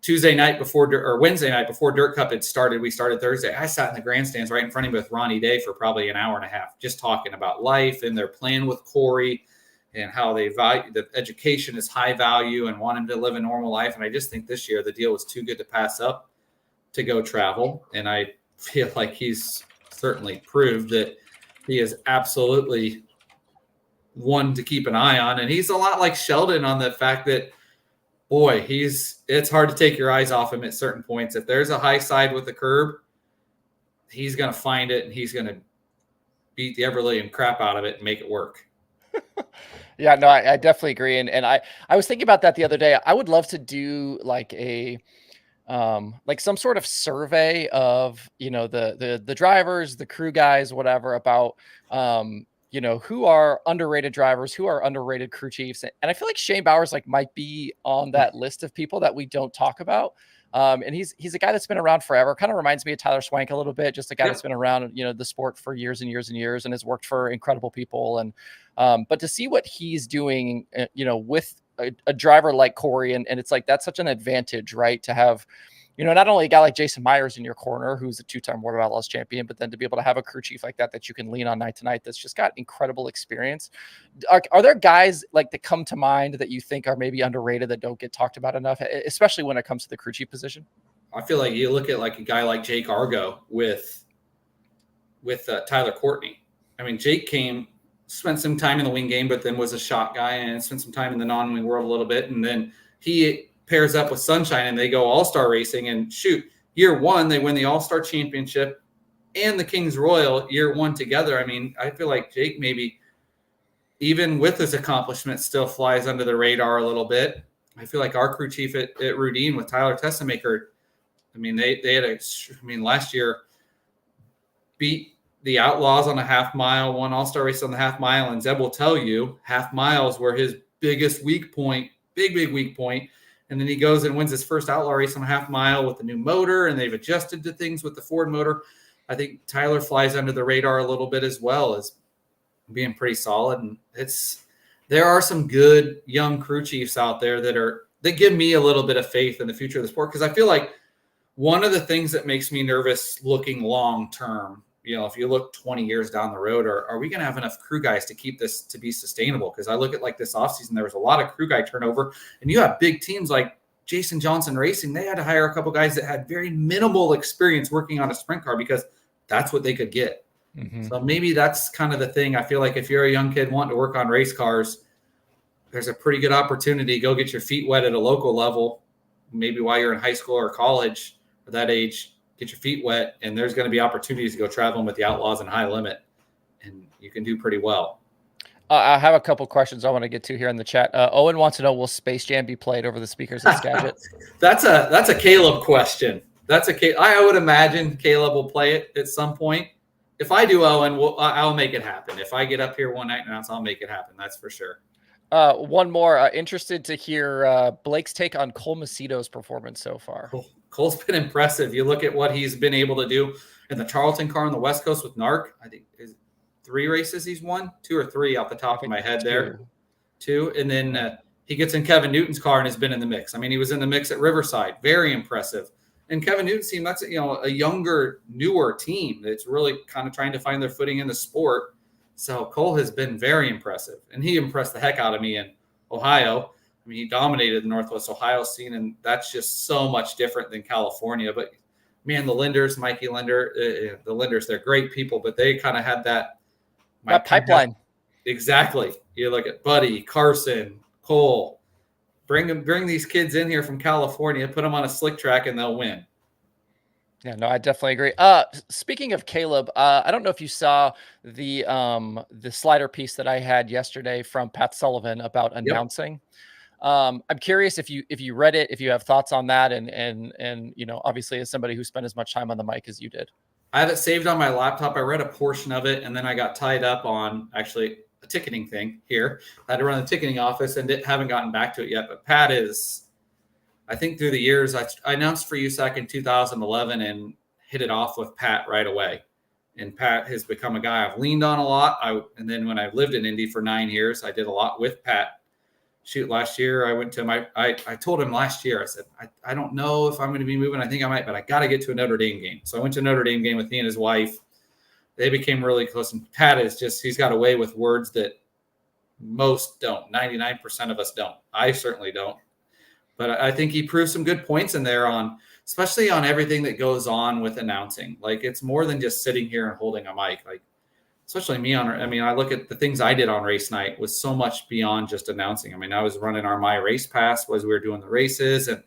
Wednesday night before Dirt Cup had started. We started Thursday. I sat in the grandstands right in front of him with Ronnie Day for probably an hour and a half, just talking about life and their plan with Corey and how they value the education is high value and want him to live a normal life. And I just think this year the deal was too good to pass up to go travel. And I feel like he's certainly proved that he is absolutely one to keep an eye on. And he's a lot like Sheldon on the fact that, boy, it's hard to take your eyes off him at certain points. If there's a high side with the curb, he's going to find it and he's going to beat the ever-living crap out of it and make it work. Yeah, no, I definitely agree. And I was thinking about that the other day. I would love to do like some sort of survey of, the drivers, the crew guys, whatever, about, who are underrated drivers, who are underrated crew chiefs. And I feel like Shane Bowers might be on that list of people that we don't talk about. And he's a guy that's been around forever. Kind of reminds me of Tyler Swank a little bit, just a guy that's been around, the sport for years and years and years, and has worked for incredible people. And, but to see what he's doing, with a driver like Corey, and it's like, that's such an advantage, right? To have, not only a guy like Jason Myers in your corner, who's a 2-time World of Outlaws champion, but then to be able to have a crew chief like that you can lean on night to night, that's just got incredible experience. Are there guys like that come to mind that you think are maybe underrated that don't get talked about enough, especially when it comes to the crew chief position? I feel like you look at like a guy like Jake Argo with Tyler Courtney. I mean, Jake spent some time in the wing game, but then was a shot guy and spent some time in the non-wing world a little bit. And then he pairs up with Sunshine and they go all-star racing, and shoot, year one, they win the all-star championship and the King's Royal year one together. I mean, I feel like Jake maybe, even with his accomplishments, still flies under the radar a little bit. I feel like our crew chief at Rudine with Tyler Tessemaker, I mean, they had last year beat the Outlaws on a half mile, won all-star race on the half mile. And Zeb will tell you half miles were his biggest weak point, big weak point. And then he goes and wins his first outlaw race on a half mile with the new motor, and they've adjusted to things with the Ford motor. I think Tyler flies under the radar a little bit as well as being pretty solid. And there are some good young crew chiefs out there that give me a little bit of faith in the future of the sport. Cause I feel like one of the things that makes me nervous looking long-term, if you look 20 years down the road, are we going to have enough crew guys to keep this to be sustainable? Because I look at like this offseason, there was a lot of crew guy turnover, and you have big teams like Jason Johnson Racing. They had to hire a couple guys that had very minimal experience working on a sprint car because that's what they could get. Mm-hmm. So maybe that's kind of the thing. I feel like if you're a young kid wanting to work on race cars, there's a pretty good opportunity. Go get your feet wet at a local level, maybe while you're in high school or college at that age. Get your feet wet, and there's going to be opportunities to go traveling with the Outlaws and high limit, and you can do pretty well. I have a couple questions I want to get to here in the chat. Owen wants to know, will Space Jam be played over the speakers at Skagit? That's a Caleb question. I would imagine Caleb will play it at some point. If I do, Owen, I'll make it happen. If I get up here one night and I'll make it happen. That's for sure. One more. Interested to hear Blake's take on Cole Macedo's performance so far. Cole's been impressive. You look at what he's been able to do in the Charlton car on the West Coast with NARC. I think is 3 races he's won, 2 or 3 off the top of my head there. 2. And then he gets in Kevin Newton's car and has been in the mix. I mean, he was in the mix at Riverside. Very impressive. And Kevin Newton's team, that's a younger, newer team that's really kind of trying to find their footing in the sport. So Cole has been very impressive. And he impressed the heck out of me in Ohio. I mean, he dominated the Northwest Ohio scene, and that's just so much different than California. But, man, the Linders, Mikey Linder, the Linders, they're great people, but they kind of had that pipeline. Exactly. You look at Buddy, Carson, Cole. Bring these kids in here from California, put them on a slick track, and they'll win. Yeah, no, I definitely agree. Speaking of Caleb, I don't know if you saw the slider piece that I had yesterday from Pat Sullivan about announcing. I'm curious if you read it, if you have thoughts on that, and obviously as somebody who spent as much time on the mic as you did. I have it saved on my laptop. I read a portion of it, and then I got tied up on actually a ticketing thing here. I had to run the ticketing office and haven't gotten back to it yet. But Pat is, I think through the years, I announced for USAC in 2011 and hit it off with Pat right away. And Pat has become a guy I've leaned on a lot. And then when I lived in Indy for 9 years, I did a lot with Pat. Last year I went to I told him last year, I said, I don't know if I'm going to be moving. I think I might, but I got to get to a Notre Dame game. So I went to a Notre Dame game with he and his wife. They became really close. And Pat is he's got a way with words that most don't. 99% of us don't. I certainly don't. But I think he proved some good points in there especially on everything that goes on with announcing. Like, it's more than just sitting here and holding a mic. Like, especially me I look at the things I did on race night was so much beyond just announcing. I mean, I was running our My Race Pass as we were doing the races, and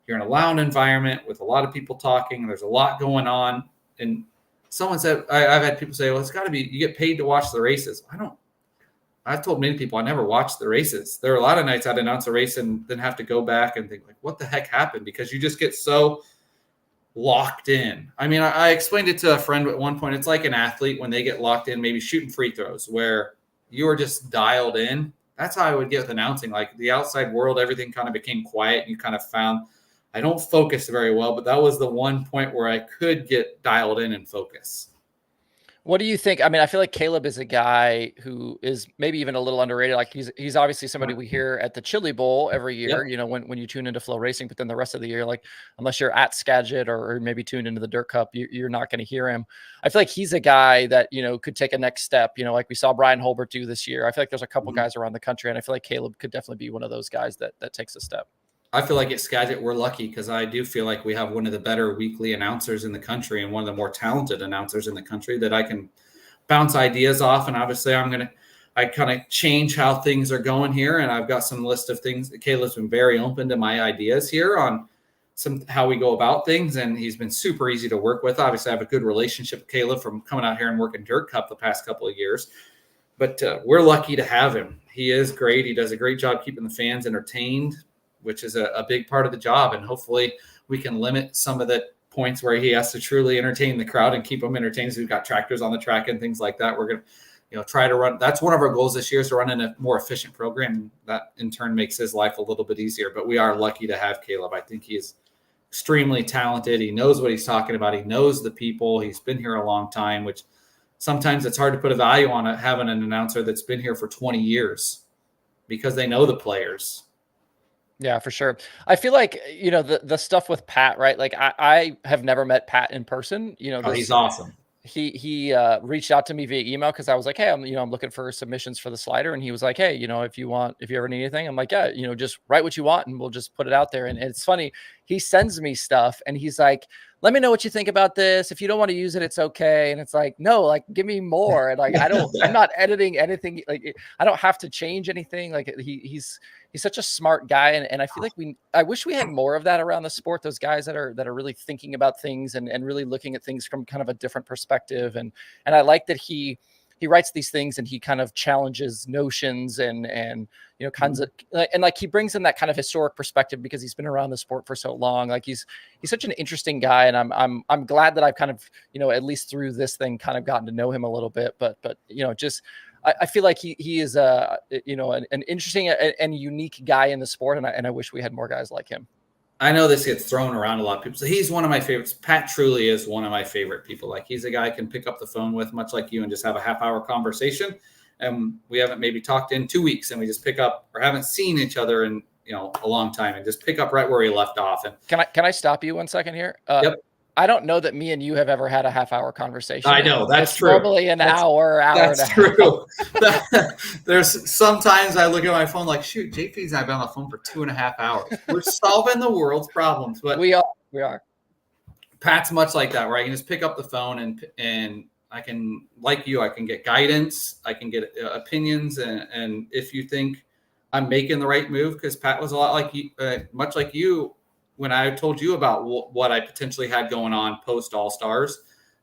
you're in a loud environment with a lot of people talking. There's a lot going on. And someone said, I've had people say, well, it's got to be, you get paid to watch the races. I've told many people I never watched the races. There are a lot of nights I'd announce a race and then have to go back and think, like, what the heck happened? Because you just get so locked in. I mean, I explained it to a friend at one point. It's like an athlete when they get locked in, maybe shooting free throws, where you are just dialed in. That's how I would get with announcing. Like, the outside world, everything kind of became quiet, and you kind of found I don't focus very well, but that was the one point where I could get dialed in and focus. What do you think? I mean, I feel like Caleb is a guy who is maybe even a little underrated. Like he's obviously somebody we hear at the Chili Bowl every year, Yep. when you tune into Flow Racing, but then the rest of the year, like unless you're at Skagit or maybe tuned into the Dirt Cup, you're not going to hear him. I feel like he's a guy that, could take a next step, like we saw Brian Holbert do this year. I feel like there's a couple guys around the country, and I feel like Caleb could definitely be one of those guys that takes a step. I feel like at Skagit, we're lucky because I do feel like we have one of the better weekly announcers in the country and one of the more talented announcers in the country that I can bounce ideas off. And obviously I kind of change how things are going here. And I've got some list of things. Caleb's been very open to my ideas here on how we go about things. And he's been super easy to work with. Obviously I have a good relationship with Caleb from coming out here and working Dirt Cup the past couple of years, but we're lucky to have him. He is great. He does a great job keeping the fans entertained, which is a big part of the job. And hopefully we can limit some of the points where he has to truly entertain the crowd and keep them entertained. So we've got tractors on the track and things like that. We're going to, try to run. That's one of our goals this year, is to run in a more efficient program. That in turn makes his life a little bit easier, but we are lucky to have Caleb. I think he is extremely talented. He knows what he's talking about. He knows the people. He's been here a long time, which sometimes it's hard to put a value on it, having an announcer that's been here for 20 years because they know the players. Yeah, for sure. I feel like, the stuff with Pat, right? Like I have never met Pat in person, He's awesome. He reached out to me via email because I was like, hey, I'm looking for submissions for the slider. And he was like, hey, if you ever need anything, I'm like, yeah, just write what you want and we'll just put it out there. And it's funny. He sends me stuff and he's like, let me know what you think about this. If you don't want to use it, it's okay. And it's like, no, like give me more. And like, I'm not editing anything. Like I don't have to change anything. Like he's such a smart guy. And I feel like I wish we had more of that around the sport. Those guys that are really thinking about things and really looking at things from kind of a different perspective. And I like that he writes these things and he kind of challenges notions and kinds of, and like he brings in that kind of historic perspective because he's been around the sport for so long. Like he's such an interesting guy. And I'm glad that I've kind of, at least through this thing kind of gotten to know him a little bit, but just, I feel like he is an interesting and unique guy in the sport. And I wish we had more guys like him. I know this gets thrown around a lot of people. So he's one of my favorites. Pat truly is one of my favorite people. Like he's a guy I can pick up the phone with, much like you, and just have a half-hour conversation. And we haven't maybe talked in 2 weeks, and we just pick up, or haven't seen each other in a long time, and just pick up right where he left off. And can I stop you 1 second here? Yep. I don't know that me and you have ever had a half-hour conversation. I know that's true. Normally an hour That's and a true. There's sometimes I look at my phone like, shoot, JP's I've been on the phone for 2.5 hours. We're solving the world's problems, but we are. Pat's much like that, where I can just pick up the phone and I can, like you, I can get guidance, I can get opinions, and if you think I'm making the right move, because Pat was a lot like you, much like you. When I told you about what I potentially had going on post Allstars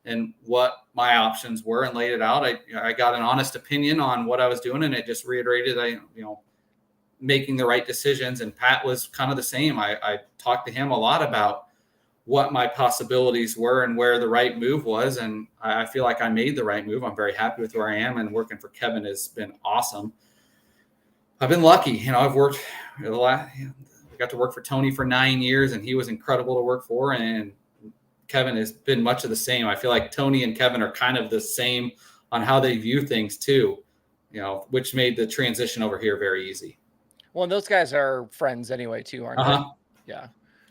and what my options were and laid it out, I got an honest opinion on what I was doing, and it just reiterated, making the right decisions. And Pat was kind of the same. I talked to him a lot about what my possibilities were and where the right move was. And I feel like I made the right move. I'm very happy with where I am, and working for Kevin has been awesome. I've been lucky. I've worked I got to work for Tony for 9 years, and he was incredible to work for. And Kevin has been much of the same. I feel like Tony and Kevin are kind of the same on how they view things too, which made the transition over here very easy. Well, and those guys are friends anyway too, aren't they? Yeah.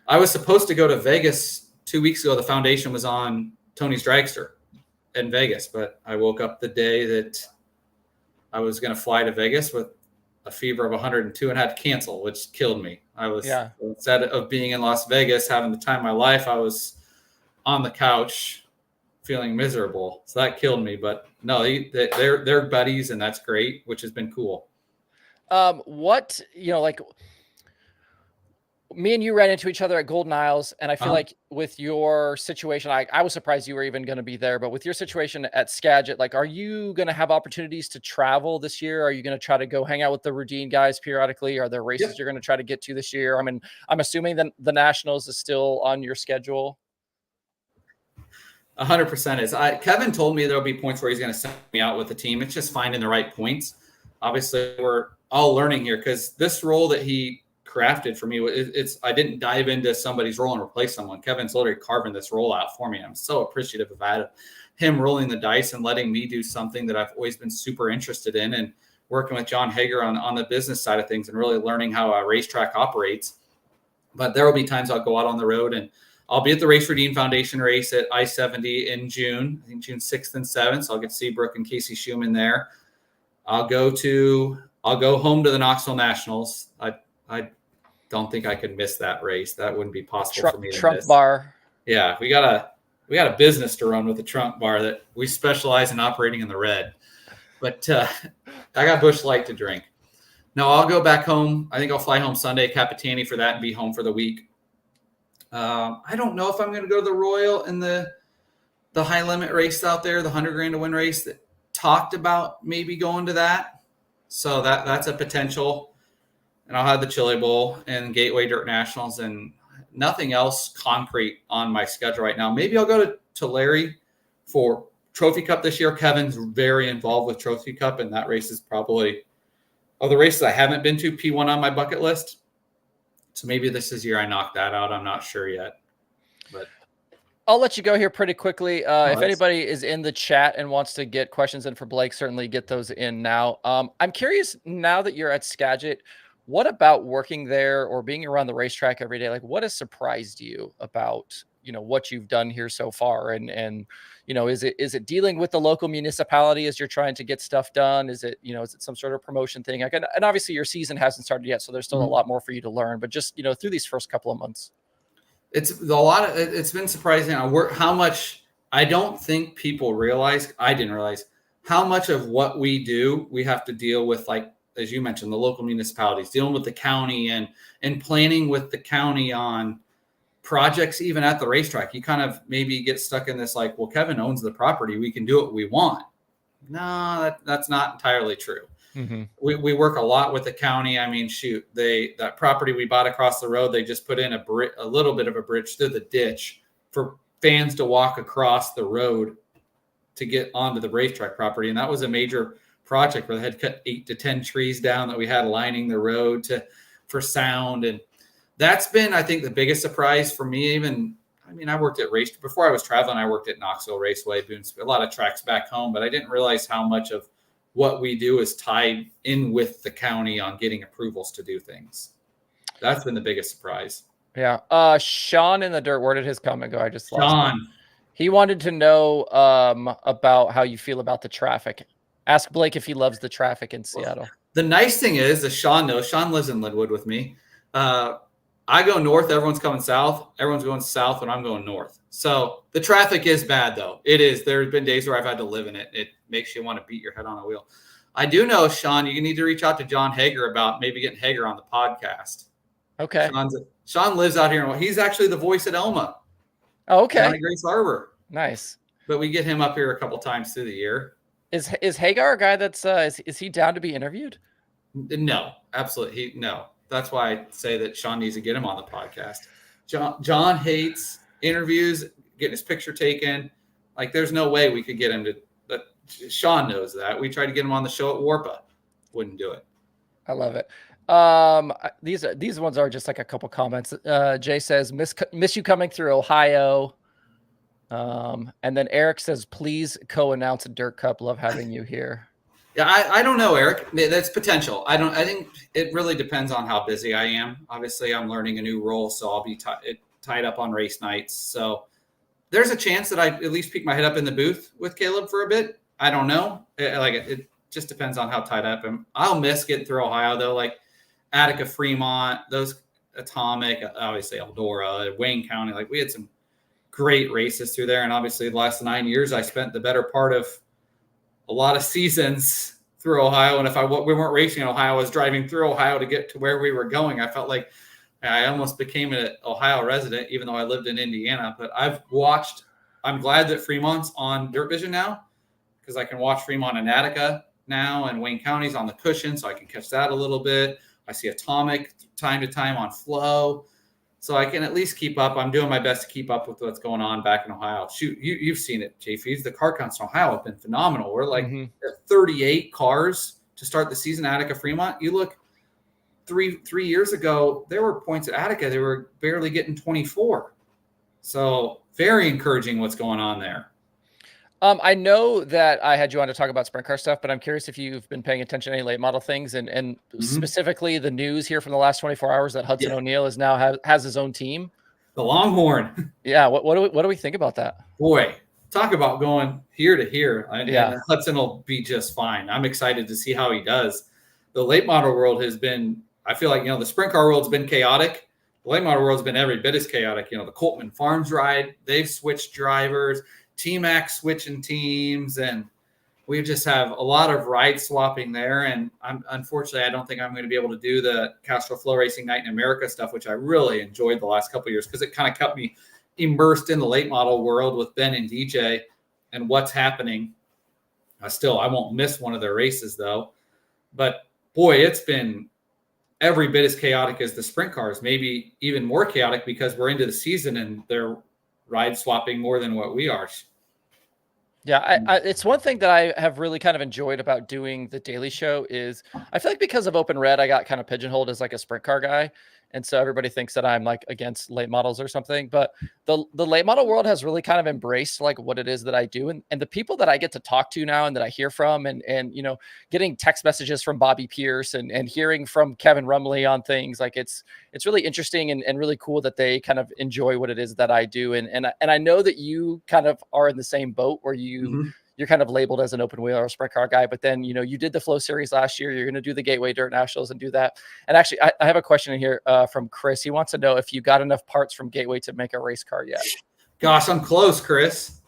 I was supposed to go to Vegas 2 weeks ago. The foundation was on Tony's dragster in Vegas, but I woke up the day that I was going to fly to Vegas with a fever of 102 and had to cancel, which killed me. I was instead of being in Las Vegas, having the time of my life, I was on the couch feeling miserable. So that killed me. But no, they're buddies, and that's great, which has been cool. What, like me and you ran into each other at Golden Isles, and I feel like with your situation, I was surprised you were even going to be there, but with your situation at Skagit, like, are you going to have opportunities to travel this year? Are you going to try to go hang out with the Rudine guys periodically? Are there races you're going to try to get to this year? I mean, I'm assuming that the Nationals is still on your schedule. 100% is. Kevin told me there'll be points where he's going to send me out with the team. It's just finding the right points. Obviously, we're all learning here, because this role that he crafted for me, I didn't dive into somebody's role and replace someone. Kevin's literally carving this role out for me. I'm so appreciative of that. him rolling the dice and letting me do something that I've always been super interested in, and working with John Hager on the business side of things and really learning how a racetrack operates. But there will be times I'll go out on the road, and I'll be at the Race for Dean Foundation race at I-70 in June, I think June 6th and 7th. So I'll get to see Brooke and Casey Schumann there. I'll go home to the Knoxville Nationals. I don't think I could miss that race. That wouldn't be possible for me to Trunk miss. bar. Yeah, we got a business to run with the trunk bar that we specialize in operating in the red. But I got Busch Light to drink. No, I'll go back home. I think I'll fly home Sunday, Capitani for that, and be home for the week. I don't know if I'm going to go to the Royal and the high limit race out there, the $100,000 to win race. That talked about maybe going to that. So that's a potential. And I'll have the Chili Bowl and Gateway Dirt Nationals, and nothing else concrete on my schedule right now. Maybe I'll go to Larry for Trophy Cup this year. Kevin's very involved with Trophy Cup, and that race is probably of the races I haven't been to, P1 on my bucket list. So maybe this is the year I knock that out. I'm not sure yet. But I'll let you go here pretty quickly. If anybody is in the chat and wants to get questions in for Blake, certainly get those in now. I'm curious, now that you're at Skagit, what about working there or being around the racetrack every day? Like, what has surprised you about, what you've done here so far? And is it dealing with the local municipality as you're trying to get stuff done? Is it some sort of promotion thing? And obviously your season hasn't started yet, so there's still a lot more for you to learn, but just, through these first couple of months. It's been surprising how much I don't think people realize. I didn't realize how much of what we do, we have to deal with, like, as you mentioned, the local municipalities, dealing with the county and planning with the county on projects, even at the racetrack. You kind of maybe get stuck in this, like, well, Kevin owns the property, we can do what we want. No, that's not entirely true. Mm-hmm. We work a lot with the county. I mean, shoot, that property we bought across the road, they just put in a little bit of a bridge through the ditch for fans to walk across the road to get onto the racetrack property. And that was a major project where they had cut 8 to 10 trees down that we had lining the road for sound. And that's been, I think, the biggest surprise for me. I worked at before I was traveling, I worked at Knoxville Raceway, a lot of tracks back home, but I didn't realize how much of what we do is tied in with the county on getting approvals to do things. That's been the biggest surprise. Yeah. Sean in the dirt, where did his comment go? I just lost Sean. him. He wanted to know about how you feel about the traffic. Ask Blake if he loves the traffic in Seattle. The nice thing is, as Sean knows, Sean lives in Linwood with me. I go north, everyone's coming south. Everyone's going south when I'm going north. So the traffic is bad, though. It is. There's been days where I've had to live in it. It makes you want to beat your head on a wheel. I do know, Sean, you need to reach out to John Hager about maybe getting Hager on the podcast. Okay. Sean lives out here. He's actually the voice at Elma. Oh, okay. Down at Grace Harbor. Nice. But we get him up here a couple times through the year. Is Hagar a guy that's is he down to be interviewed? No, absolutely. No. That's why I say that Sean needs to get him on the podcast. John hates interviews, getting his picture taken. Like, there's no way we could get him to. But Sean knows that. We tried to get him on the show at Warpa, wouldn't do it. I love it. These ones are just like a couple comments. Jay says, miss you coming through Ohio. And then Eric says, please co-announce a Dirt Cup. Love having you here. Yeah, I don't know, Eric. That's potential. I think it really depends on how busy I am. Obviously, I'm learning a new role, so I'll be tied up on race nights. So there's a chance that I at least peek my head up in the booth with Caleb for a bit. I don't know. It just depends on how tied up I am. I'll miss getting through Ohio, though, like Attica, Fremont, those Atomic, obviously Eldora, Wayne County. Like, we had some great races through there. And obviously the last 9 years, I spent the better part of a lot of seasons through Ohio. And if we weren't racing in Ohio, I was driving through Ohio to get to where we were going. I felt like I almost became an Ohio resident, even though I lived in Indiana. But I'm glad that Fremont's on Dirt Vision now, because I can watch Fremont and Attica now, and Wayne County's on the cushion, so I can catch that a little bit. I see Atomic time to time on Flow. So I can at least keep up. I'm doing my best to keep up with what's going on back in Ohio. Shoot, you've seen it, JFees. The car counts in Ohio have been phenomenal. We're like at 38 cars to start the season at Attica Fremont. You look three years ago, there were points at Attica. They were barely getting 24. So very encouraging what's going on there. I know that I had you on to talk about sprint car stuff, but I'm curious if you've been paying attention to any late model things and specifically the news here from the last 24 hours that Hudson ONeal is now has his own team. The Longhorn. Yeah. What do we think about that? Boy, talk about going here to here. And Hudson will be just fine. I'm excited to see how he does. The late model world has been, I feel like, the sprint car world's been chaotic. The late model world's been every bit as chaotic. The Coltman Farms ride, they've switched drivers, T-Mac switching teams, and we just have a lot of ride swapping there. And unfortunately, I don't think I'm going to be able to do the Castrol Flow Racing Night in America stuff, which I really enjoyed the last couple of years because it kind of kept me immersed in the late model world with Ben and DJ and what's happening. I won't miss one of their races though. But boy, it's been every bit as chaotic as the sprint cars, maybe even more chaotic because we're into the season and they're ride swapping more than what we are. Yeah, it's one thing that I have really kind of enjoyed about doing the daily show is I feel like because of Open Red, I got kind of pigeonholed as like a sprint car guy. And so everybody thinks that I'm like against late models or something, but the late model world has really kind of embraced like what it is that I do. And the people that I get to talk to now and that I hear from and getting text messages from Bobby Pierce and hearing from Kevin Rumley on things like it's really interesting and really cool that they kind of enjoy what it is that I do. And I know that you kind of are in the same boat where you're kind of labeled as an open wheel or a sprint car guy, but then, you did the Flow Series last year. You're going to do the Gateway Dirt Nationals and do that. And actually, I have a question in here from Chris. He wants to know if you got enough parts from Gateway to make a race car yet. Gosh, I'm close, Chris.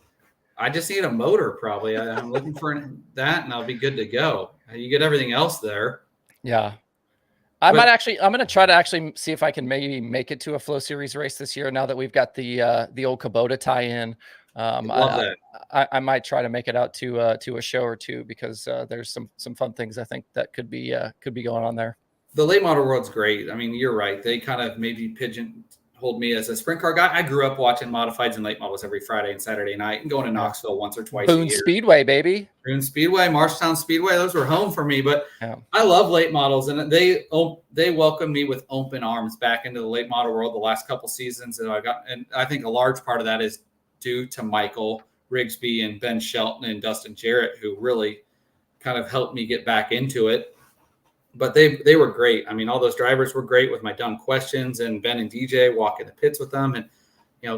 I just need a motor probably. I'm looking for that and I'll be good to go. You get everything else there. Yeah. I'm going to try to actually see if I can maybe make it to a Flow Series race this year now that we've got the old Kubota tie-in. I might try to make it out to a show or two because there's some fun things I think that could be going on there. The late model world's great. I mean, you're right. They kind of maybe pigeonholed me as a sprint car guy. I grew up watching modifieds and late models every Friday and Saturday night and going to Knoxville once or twice a year. Boone Speedway, baby. Boone Speedway, Marshtown Speedway. Those were home for me, but I love late models and they welcomed me with open arms back into the late model world the last couple seasons. And I think a large part of that is due to Michael Rigsby and Ben Shelton and Dustin Jarrett, who really kind of helped me get back into it. But they were great. I mean, all those drivers were great with my dumb questions and Ben and DJ walking the pits with them. And,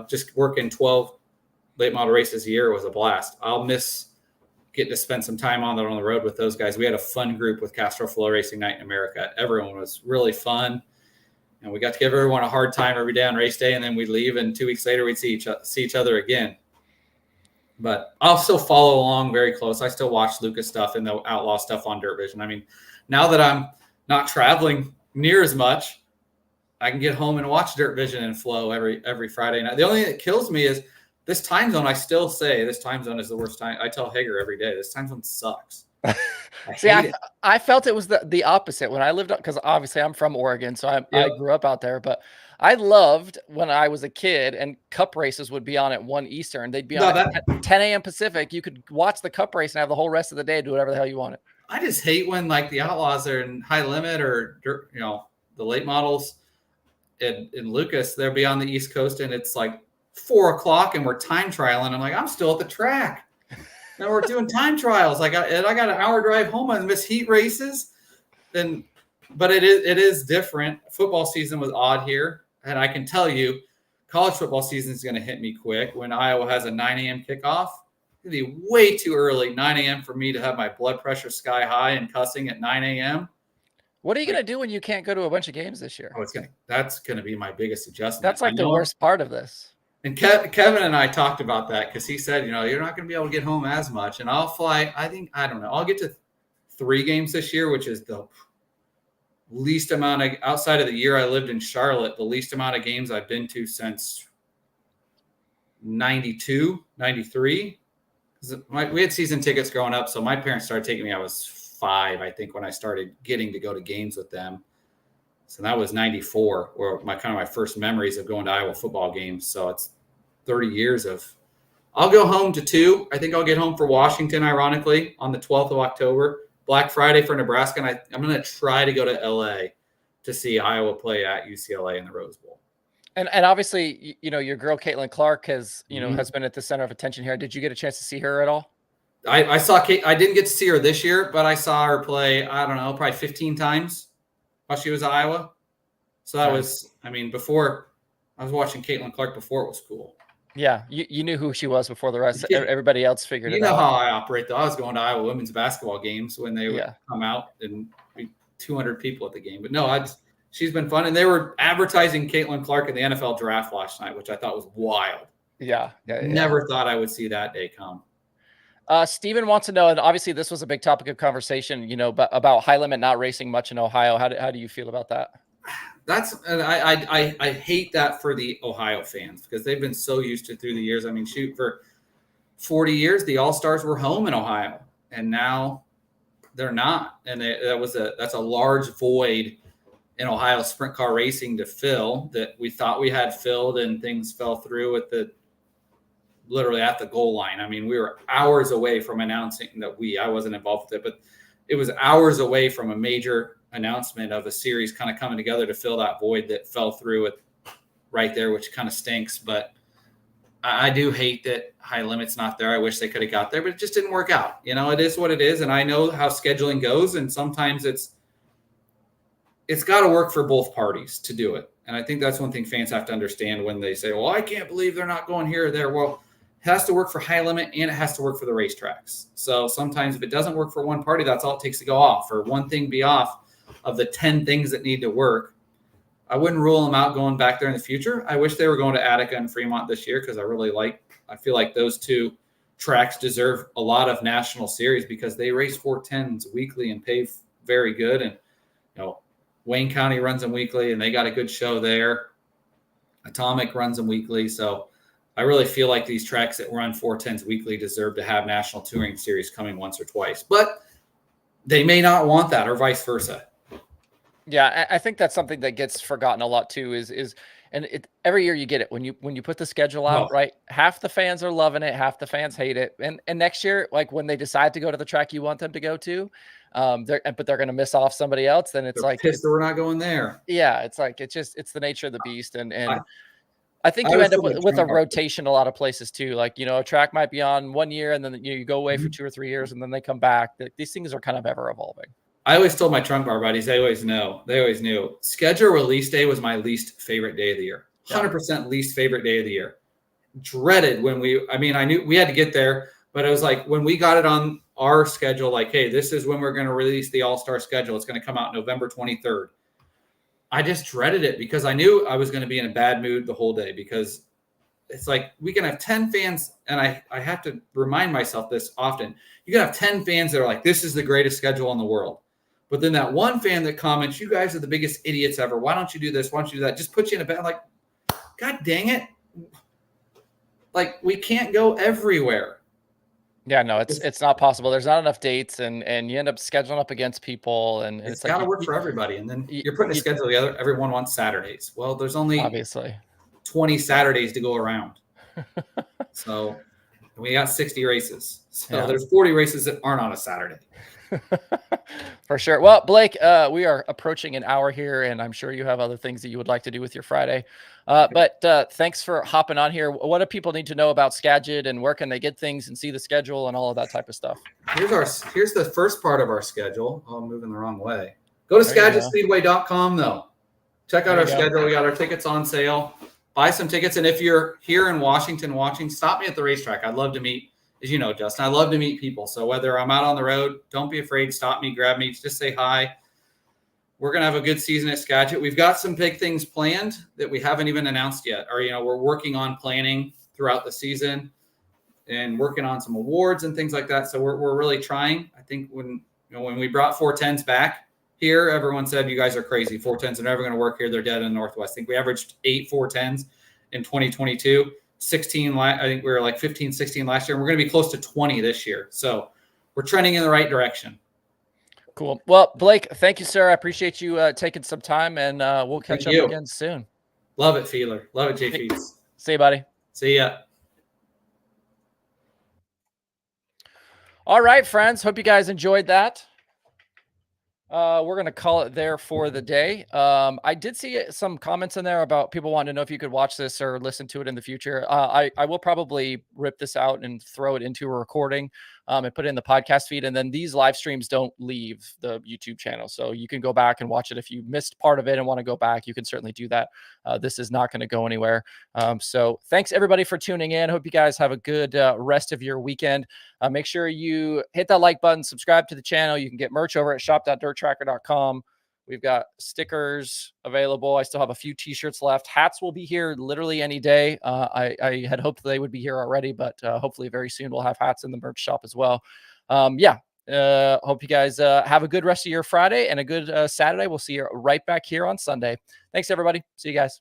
just working 12 late model races a year was a blast. I'll miss getting to spend some time on the road with those guys. We had a fun group with Castrol Flow Racing Night in America. Everyone was really fun. And we got to give everyone a hard time every day on race day, and then we'd leave, and 2 weeks later we'd see each other again. But I'll still follow along very close. I still watch Lucas stuff and the Outlaw stuff on Dirt Vision. I mean, now that I'm not traveling near as much, I can get home and watch Dirt Vision and Flow every Friday night. The only thing that kills me is this time zone. I still say this time zone is the worst time. I tell Hager every day, this time zone sucks. I felt it was the opposite when I lived up because obviously I'm from Oregon, so I grew up out there. But I loved when I was a kid and cup races would be on at 1 Eastern. They'd be on at 10 a.m. Pacific. You could watch the cup race and have the whole rest of the day do whatever the hell you wanted. I just hate when like the Outlaws are in high limit or the late models in Lucas. They'll be on the East Coast and it's like 4 o'clock and we're time trialing. I'm like, I'm still at the track. And we're doing time trials. I got an hour drive home and miss heat races. But it is different. Football season was odd here. And I can tell you, college football season is going to hit me quick. When Iowa has a 9 a.m. kickoff, it'll be way too early, 9 a.m. for me to have my blood pressure sky high and cussing at 9 a.m. What are you going to do when you can't go to a bunch of games this year? That's going to be my biggest adjustment. That's like the worst part of this. And Kevin and I talked about that because he said, you're not going to be able to get home as much. And I'll fly, I'll get to 3 games this year, which is the least amount of, outside of the year I lived in Charlotte, the least amount of games I've been to since 92, 93. We had season tickets growing up. So my parents started taking me, I was 5, I think, when I started getting to go to games with them. So that was 94, where my first memories of going to Iowa football games. So it's 30 years of, I'll go home to 2. I think I'll get home for Washington, ironically, on the 12th of October. Black Friday for Nebraska. And I'm going to try to go to LA to see Iowa play at UCLA in the Rose Bowl. And obviously, your girl Caitlin Clark has been at the center of attention here. Did you get a chance to see her at all? I saw Kate. I didn't get to see her this year, but I saw her play, I don't know, probably 15 times while she was at Iowa. So that was, before I was watching Caitlin Clark before it was cool. Yeah, you knew who she was before the rest. Everybody else figured it out. You know how I operate, though. I was going to Iowa women's basketball games when they would come out and be 200 people at the game. But no, she's been fun. And they were advertising Caitlin Clark in the NFL draft last night, which I thought was wild. Yeah. Never thought I would see that day come. Steven wants to know, and obviously this was a big topic of conversation, about high limit not racing much in Ohio. How do you feel about that? I hate that for the Ohio fans because they've been so used to through the years. Shoot, for 40 years, the Allstars were home in Ohio, and now they're not. And that's a large void in Ohio sprint car racing to fill that we thought we had filled, and things fell through literally at the goal line. We were hours away from announcing that I wasn't involved with it, but it was hours away from a major announcement of a series kind of coming together to fill that void that fell through right there, which kind of stinks. But I do hate that high limit's not there. I wish they could have got there, but it just didn't work out. It is what it is. And I know how scheduling goes. And sometimes it's got to work for both parties to do it. And I think that's one thing fans have to understand when they say, well, I can't believe they're not going here or there. Well, it has to work for high limit and it has to work for the racetracks. So sometimes if it doesn't work for one party, that's all it takes to go off, or one thing be off of the 10 things that need to work. I wouldn't rule them out going back there in the future. I wish they were going to Attica and Fremont this year because I feel like those two tracks deserve a lot of national series because they race 410s weekly and pay very good. And, Wayne County runs them weekly and they got a good show there. Atomic runs them weekly. So I really feel like these tracks that run 410s weekly deserve to have national touring series coming once or twice, but they may not want that or vice versa. Yeah, I think that's something that gets forgotten a lot too. Every year you get it when you put the schedule out, right? Half the fans are loving it, half the fans hate it, and next year, like when they decide to go to the track you want them to go to, but they're going to miss off somebody else. Then they're pissed that we're not going there. Yeah, it's the nature of the beast, and I think you end up with a rotation a lot of places too. Like, a track might be on 1 year and then you go away for 2 or 3 years and then they come back. These things are kind of ever evolving. I always told my trunk bar buddies, they always knew. Schedule release day was my least favorite day of the year. 100% least favorite day of the year. Dreaded when I knew we had to get there, but it was like when we got it on our schedule, like, hey, this is when we're going to release the All-Star schedule. It's going to come out November 23rd. I just dreaded it because I knew I was going to be in a bad mood the whole day because it's like we can have 10 fans, and I have to remind myself this often. You can have 10 fans that are like, this is the greatest schedule in the world. But then that one fan that comments, you guys are the biggest idiots ever. Why don't you do this? Why don't you do that? Just put you in a bad, like, God dang it. Like, we can't go everywhere. Yeah, no, it's not possible. There's not enough dates, and you end up scheduling up against people, and it's got to work for everybody. And then you're putting a schedule together. Everyone wants Saturdays. Well, there's only obviously 20 Saturdays to go around. So we got 60 races. So there's 40 races that aren't on a Saturday. For sure. Well, Blake, we are approaching an hour here, and I'm sure you have other things that you would like to do with your Friday. But thanks for hopping on here. What do people need to know about Skagit, and where can they get things and see the schedule and all of that type of stuff? Here's the first part of our schedule. Oh, I'm moving the wrong way. Go to SkagitSpeedway.com though. Check out our schedule. We got our tickets on sale. Buy some tickets, and if you're here in Washington watching, stop me at the racetrack. I'd love to meet. As you know, Justin, I love to meet people. So whether I'm out on the road, don't be afraid. Stop me, grab me, just say hi. We're going to have a good season at Skagit. We've got some big things planned that we haven't even announced yet. Or, we're working on planning throughout the season and working on some awards and things like that. So we're really trying. I think when we brought 410s back here, everyone said, you guys are crazy. 410s are never going to work here. They're dead in the Northwest. I think we averaged 8 410s in 2022. 16, I think we were like 15, 16 last year. And we're going to be close to 20 this year. So we're trending in the right direction. Cool. Well, Blake, thank you, sir. I appreciate you taking some time, and we'll catch up again soon. Love it, Feeler. Love it, Jay Feeds. See you, buddy. See ya. All right, friends. Hope you guys enjoyed that. We're going to call it there for the day. I did see some comments in there about people wanting to know if you could watch this or listen to it in the future. I will probably rip this out and throw it into a recording and put it in the podcast feed. And then these live streams don't leave the YouTube channel. So you can go back and watch it. If you missed part of it and want to go back, you can certainly do that. This is not going to go anywhere. So thanks everybody for tuning in. Hope you guys have a good rest of your weekend. Make sure you hit that like button, subscribe to the channel. You can get merch over at shop.dirttracker.com. We've got stickers available. I still have a few t-shirts left. Hats will be here literally any day. I had hoped they would be here already, but hopefully very soon we'll have hats in the merch shop as well. Hope you guys have a good rest of your Friday and a good Saturday. We'll see you right back here on Sunday. Thanks, everybody. See you guys.